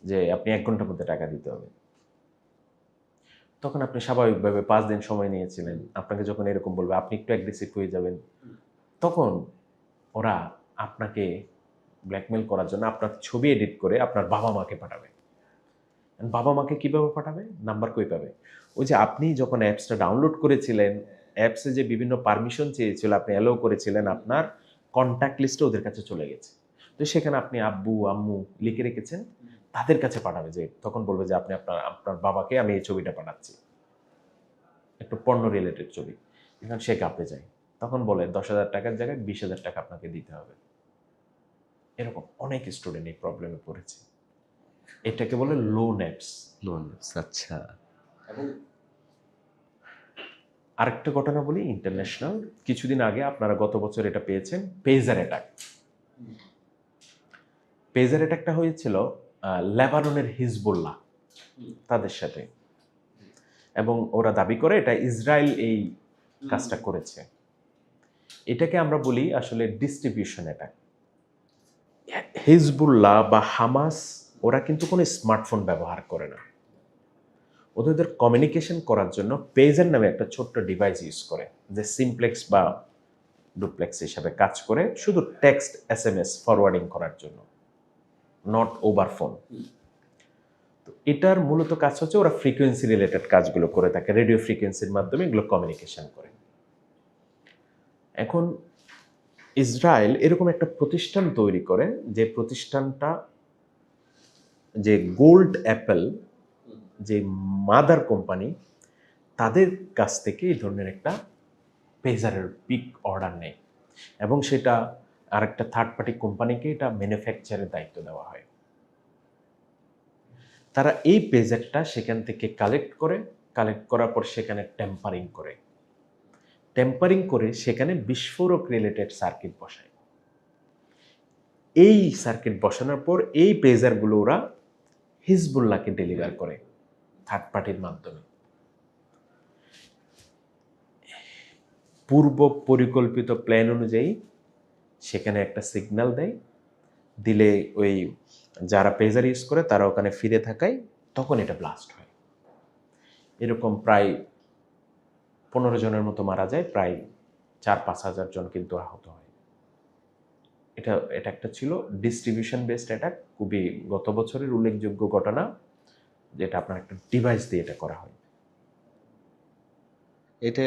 যে আপনি 1 ঘন্টার মধ্যে টাকা দিতে হবে। তখন আপনি স্বাভাবিকভাবে 5 দিন সময় নিয়েছিলেন, আপনাকে যখন এরকম বলবে আপনি একটু অ্যাগ্রেসিভ হয়ে যাবেন। তখন ওরা আপনাকে ব্ল্যাকমেল করার জন্য আপনার ছবি এডিট করে আপনার বাবা মাকে পাঠাবে। বাবা মাকে কীভাবে পাঠাবে? নাম্বার কই পাবে? ওই যে আপনি যখন অ্যাপসটা ডাউনলোড করেছিলেন, অ্যাপসে যে বিভিন্ন পারমিশন চেয়েছিল, আপনি অ্যালাউ করেছিলেন, আপনার কন্ট্যাক্ট লিস্টে ওদের কাছে চলে গেছে। তো সেখানে আপনি আব্বু আম্মু লিখে রেখেছেন, তাদের কাছে পাঠাবে। যে তখন বলবে যে আপনি আপনার বাবাকে আমি এই ছবিটা পাঠাচ্ছি, একটু পণ্য রিলেটেড ছবি। এখন সে কাঁপে যায়, তখন বলে 10,000 টাকার জায়গায় 20,000 টাকা আপনাকে দিতে হবে। এরকম অনেক স্টুডেন্ট এই প্রবলেমে পড়েছে। এটাকে বলে লোন অ্যাপস। লোন, আচ্ছা। আরেকটা ঘটনা বলি ইন্টারন্যাশনাল। কিছুদিন আগে আপনারা গত বছর এটা পেয়েছেন, পেজার অ্যাটাক। পেজার অ্যাটাকটা হয়েছিল লেবাননের হিজবুল্লাহ তাদের সাথে, এবং ওরা দাবি করে এটা ইসরায়েল এই কাজটা করেছে। এটাকে আমরা বলি আসলে ডিস্ট্রিবিউশন অ্যাটাক। হিজবুল্লাহ বা হামাস ওরা কিন্তু কোনো স্মার্টফোন ব্যবহার করে না। ওদের কমিউনিকেশন করার জন্য পেজার নামে একটা ছোট্ট ডিভাইস ইউজ করে, যে সিমপ্লেক্স বা ডুপ্লেক্স হিসাবে কাজ করে, শুধু টেক্সট SMS ফরওয়ার্ডিং করার জন্য, নট ওভার ফোন। তো এটার মূলত কাজ হচ্ছে ওরা ফ্রিকোয়েন্সি রিলেটেড কাজগুলো করে থাকে, রেডিও ফ্রিকোয়েন্সির মাধ্যমে এগুলো কমিউনিকেশন করে। এখন ইসরায়েল এরকম একটা প্রতিষ্ঠান তৈরি করে, যে প্রতিষ্ঠানটা, যে গোল্ড অ্যাপেল, যে মাদার কোম্পানি, তাদের কাছ থেকে এই ধরনের একটা পেজারের পিক অর্ডার নেয় এবং সেটা আরেকটা থার্ড পার্টি কোম্পানিকে এটা ম্যানুফ্যাকচারের দায়িত্ব দেওয়া হয়। তারা এই পেজারটা সেখান থেকে কালেক্ট করার পর সেখানে টেম্পারিং করে সেখানে বিস্ফোরক রিলেটেড সার্কিট বসায়। এই সার্কিট বসানোর পর এই পেজারগুলো ওরা হিজবুল্লাহকে ডেলিভার করে থার্ড পার্টির মাধ্যমে। পূর্ব পরিকল্পিত প্ল্যান অনুযায়ী সেখানে একটা সিগন্যাল দেয়, দিলে ওই যারা পেজার ইউজ করে তারা ওখানে ফিরে থাকায় তখন এটা ব্লাস্ট হয়। এরকম প্রায় 15 জনের মতো মারা যায়, প্রায় 4-5 হাজার জন কিন্তু আহত হয়। এটা একটা ছিল ডিস্ট্রিবিউশন বেসড অ্যাটাক, খুবই গত বছরের উল্লেখযোগ্য ঘটনা, যেটা আপনার একটা ডিভাইস দিয়ে এটা করা হয়। এটা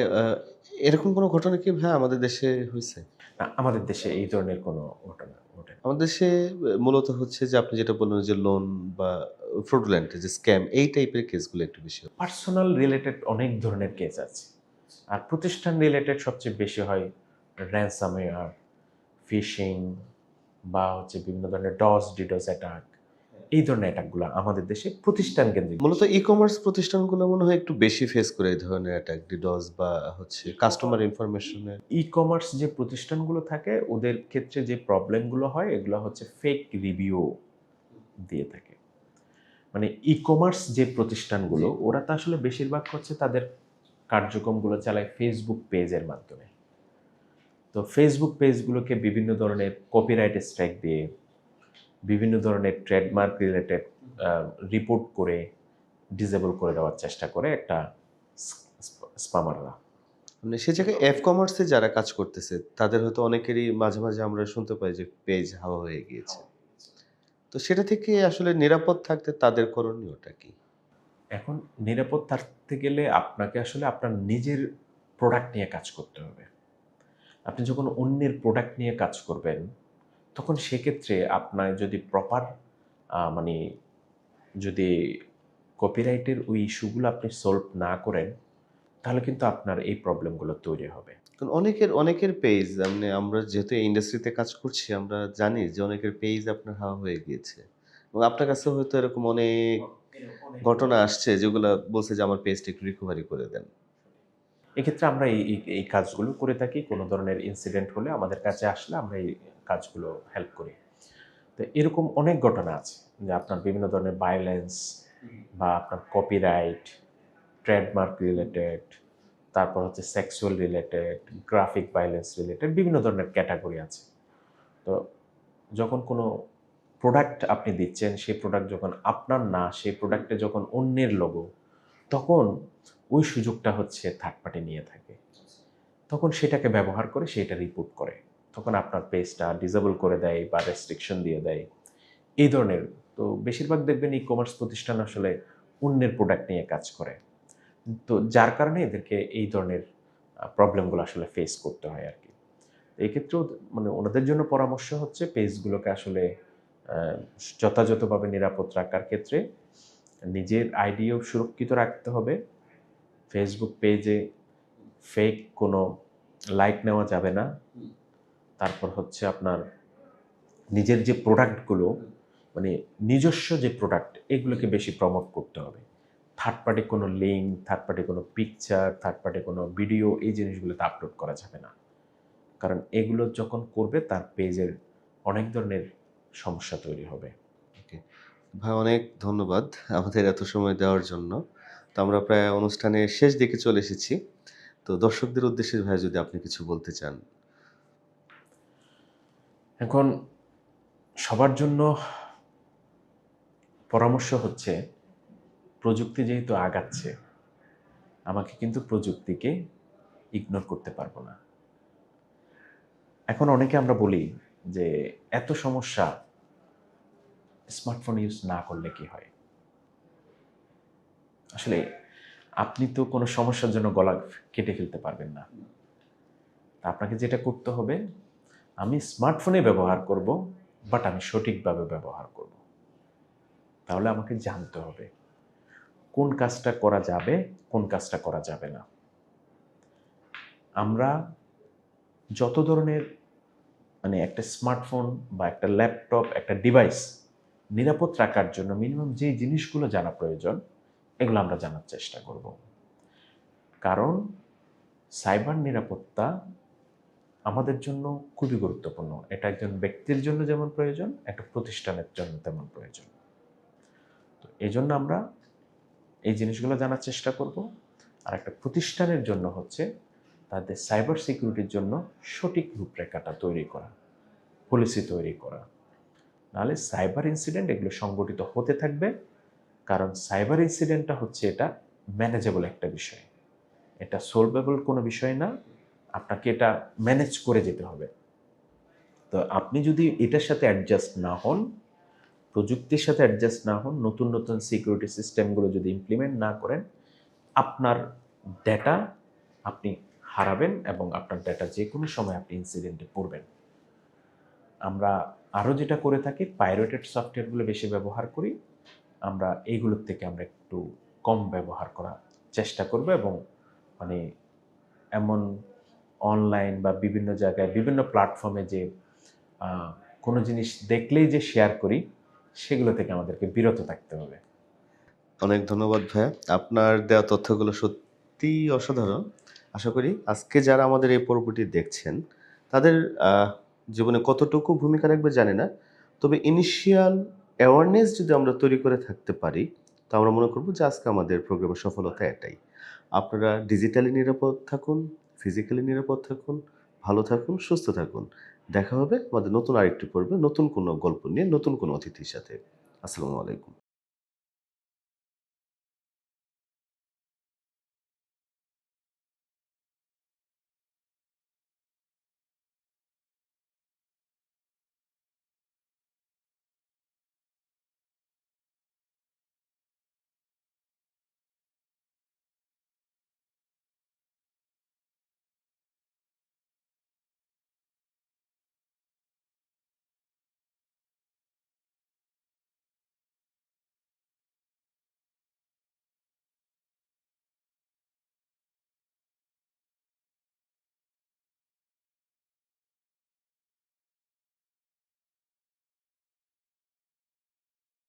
এরকম কোনো ঘটনা কি ভাই আমাদের দেশে হয়েছে? না, আমাদের দেশে এই ধরনের কোনো ঘটনা ঘটে না। আমাদের দেশে মূলত হচ্ছে যে আপনি যেটা বললেন যে লোন বা ফ্রডুলেন্ট যে স্ক্যাম এই টাইপের কেসগুলো একটু বেশি হয়। পার্সোনাল রিলেটেড অনেক ধরনের কেস আছে, আর প্রতিষ্ঠান রিলেটেড সবচেয়ে বেশি হয় র্যানসামওয়্যার, ফিশিং, বা হচ্ছে বিভিন্ন ধরনের ডিডোস অ্যাটাক। এই ধরনের অ্যাটাকগুলো আমাদের দেশে প্রতিষ্ঠান কেন্দ্রিক। মূলত ই-কমার্স প্রতিষ্ঠানগুলো মনে হয় একটু বেশি ফেস করে এই ধরনের অ্যাটাক, ডিডস বা হচ্ছে কাস্টমার ইনফরমেশনের। ই কমার্স যে প্রতিষ্ঠানগুলো থাকে ওদের ক্ষেত্রে যে প্রবলেমগুলো হয় এগুলো হচ্ছে ফেক রিভিউ দিয়ে থাকে। মানে ই কমার্স যে প্রতিষ্ঠানগুলো ওরা তো আসলে বেশিরভাগ হচ্ছে তাদের কার্যক্রমগুলো চালায় ফেসবুক পেজের মাধ্যমে। তো ফেসবুক পেজগুলোকে বিভিন্ন ধরনের কপিরাইট স্ট্রাইক দিয়ে, বিভিন্ন ধরনের ট্রেডমার্ক রিলেটেড রিপোর্ট করে ডিসেবল করে দেওয়ার চেষ্টা করে একটা স্পামাররা। মানে সে জায়গায় কমার্সে যারা কাজ করতেছে তাদের হয়তো অনেকেরই মাঝে মাঝে আমরা শুনতে পাই যে পেজ হাওয়া হয়ে গিয়েছে। তো সেটা থেকে আসলে নিরাপদ থাকতে তাদের করণীয়টা কি? এখন নিরাপদ থাকতে গেলে আপনাকে আসলে আপনার নিজের প্রোডাক্ট নিয়ে কাজ করতে হবে। আপনি যখন অন্যের প্রোডাক্ট নিয়ে কাজ করবেন তখন সেক্ষেত্রে আপনার যদি প্রপার মানে যদি কপিরাইটের ওই ইস্যুগুলো আপনি সলভ না করেন তাহলে কিন্তু আপনার এই প্রবলেমগুলো তৈরি হবে। কারণ অনেকের পেজ মানে আমরা যেহেতু এই ইন্ডাস্ট্রিতে কাজ করছি আমরা জানি যে অনেকের পেজ আপনার হাওয়া হয়ে গিয়েছে এবং আপনার কাছে হয়তো এরকম অনেক ঘটনা আসছে যেগুলা বলছে যে আমার পেজটা একটু রিকভারি করে দেন। এক্ষেত্রে আমরা এই কাজগুলো করে থাকি। কোনো ধরনের ইনসিডেন্ট হলে আমাদের কাছে আসলে আমরা এই কাজগুলো হেল্প করি। তো এরকম অনেক ঘটনা আছে যে আপনার বিভিন্ন ধরনের ভায়োলেন্স বা আপনার কপিরাইট, ট্রেডমার্ক রিলেটেড, তারপর হচ্ছে sexual related, graphic violence related বিভিন্ন ধরনের ক্যাটাগরি আছে। তো যখন কোনো প্রোডাক্ট আপনি দিচ্ছেন, সেই প্রোডাক্ট যখন আপনার না, সেই প্রোডাক্টে যখন অন্যের লোগো, তখন ওই সুযোগটা হচ্ছে থার্ড পার্টি নিয়ে থাকে। তখন সেটাকে ব্যবহার করে সেটা রিপোর্ট করে। তখন আপনার পেজটা ডিসেবল করে দেয় বা রেস্ট্রিকশন দিয়ে দেয়। এই ধরনের। তো বেশিরভাগ দেখবেন ই কমার্স প্রতিষ্ঠান আসলে অন্যের প্রোডাক্ট নিয়ে কাজ করে। তো যার কারণে এদেরকে এই ধরনের প্রবলেমগুলো আসলে ফেস করতে হয় আর কি। এই ক্ষেত্রেও মানে ওনাদের জন্য পরামর্শ হচ্ছে পেজগুলোকে আসলে যথাযথভাবে নিরাপদ রাখার ক্ষেত্রে নিজের আইডিও সুরক্ষিত রাখতে হবে। ফেসবুক পেজে ফেক কোনো লাইক নেওয়া যাবে না। তারপর হচ্ছে আপনার নিজের যে প্রোডাক্টগুলো মানে নিজস্ব যে প্রোডাক্ট এগুলোকে বেশি প্রমোট করতে হবে। থার্ড পার্টি কোনো লিঙ্ক, থার্ড পার্টি কোনো পিকচার, থার্ড পার্টি কোনো ভিডিও এই জিনিসগুলোতে আপলোড করা যাবে না। কারণ এগুলো যখন করবে তার পেজের অনেক ধরনের সমস্যা তৈরি হবে। ওকে ভাই, অনেক ধন্যবাদ আমাদের এত সময় দেওয়ার জন্য। তো আমরা প্রায় অনুষ্ঠানের শেষ দিকে চলে এসেছি। তো দর্শকদের উদ্দেশ্যে ভাই যদি আপনি কিছু বলতে চান। এখন সবার জন্য পরামর্শ হচ্ছে প্রযুক্তি যেহেতু আগাচ্ছে, আমাকে কিন্তু প্রযুক্তিকে ইগনোর করতে পারবো না। এখন অনেকে আমরা বলি যে এত সমস্যা, স্মার্টফোন ইউজ না করলে কি হয়? আসলে আপনি তো কোনো সমস্যার জন্য গলা কেটে ফেলতে পারবেন না। আপনাকে যেটা করতে হবে, আমি স্মার্টফোনে ব্যবহার করব, বাট আমি সঠিকভাবে ব্যবহার করব। তাহলে আমাকে জানতে হবে কোন কাজটা করা যাবে, কোন কাজটা করা যাবে না। আমরা যত ধরনের মানে একটা স্মার্টফোন বা একটা ল্যাপটপ, একটা ডিভাইস নিরাপদ রাখার জন্য মিনিমাম যে জিনিসগুলো জানা প্রয়োজন, এগুলো আমরা জানার চেষ্টা করব। কারণ সাইবার নিরাপত্তা আমাদের জন্য খুবই গুরুত্বপূর্ণ। এটা একজন ব্যক্তির জন্য যেমন প্রয়োজন, একটা প্রতিষ্ঠানের জন্য তেমন প্রয়োজন। তো এই জন্য আমরা এই জিনিসগুলো জানার চেষ্টা করব। আর একটা প্রতিষ্ঠানের জন্য হচ্ছে তাদের সাইবার সিকিউরিটির জন্য সঠিক রূপরেখাটা তৈরি করা, পলিসি তৈরি করা। নাহলে সাইবার ইনসিডেন্ট এগুলো সংগঠিত হতে থাকবে। কারণ সাইবার ইনসিডেন্টটা হচ্ছে এটা ম্যানেজেবল একটা বিষয়, এটা সলভেবল কোনো বিষয় না। আপনাকে এটা ম্যানেজ করে যেতে হবে। তো আপনি যদি এটার সাথে অ্যাডজাস্ট না হন, প্রযুক্তির সাথে অ্যাডজাস্ট না হন, নতুন নতুন সিকিউরিটি সিস্টেমগুলো যদি ইমপ্লিমেন্ট না করেন, আপনার ডেটা আপনি হারাবেন এবং আপনার ডেটা যে কোনো সময় আপনি ইনসিডেন্টে পড়বেন। আমরা আরও যেটা করে থাকি, পাইরেটেড সফটওয়্যারগুলো বেশি ব্যবহার করি। আমরা এইগুলোর থেকে আমরা একটু কম ব্যবহার করার চেষ্টা করব এবং মানে এমন অনলাইন বা বিভিন্ন জায়গায় বিভিন্ন প্ল্যাটফর্মে যে কোনো জিনিস দেখলেই যে শেয়ার করি, সেগুলো থেকে আমাদেরকে বিরত থাকতে হবে। অনেক ধন্যবাদ ভাইয়া, আপনার দেওয়া তথ্যগুলো সত্যিই অসাধারণ। আশা করি আজকে যারা আমাদের এই পর্বটি দেখছেন তাদের জীবনে কতটুকু ভূমিকা রাখবে জানি না, তবে ইনিশিয়াল অ্যাওয়ারনেস যদি আমরা তৈরি করে থাকতে পারি, তো আমরা মনে করব যে আজকে আমাদের প্রোগ্রামের সফলতা এটাই। আপনারা ডিজিটালি নিরাপদ থাকুন, ফিজিক্যালি নিরাপদ থাকুন, ভালো থাকুন, সুস্থ থাকুন। দেখা হবে আমাদের নতুন আরেকটি পর্বে, নতুন কোনো গল্প নিয়ে, নতুন কোনো অতিথির সাথে। আসসালামু আলাইকুম।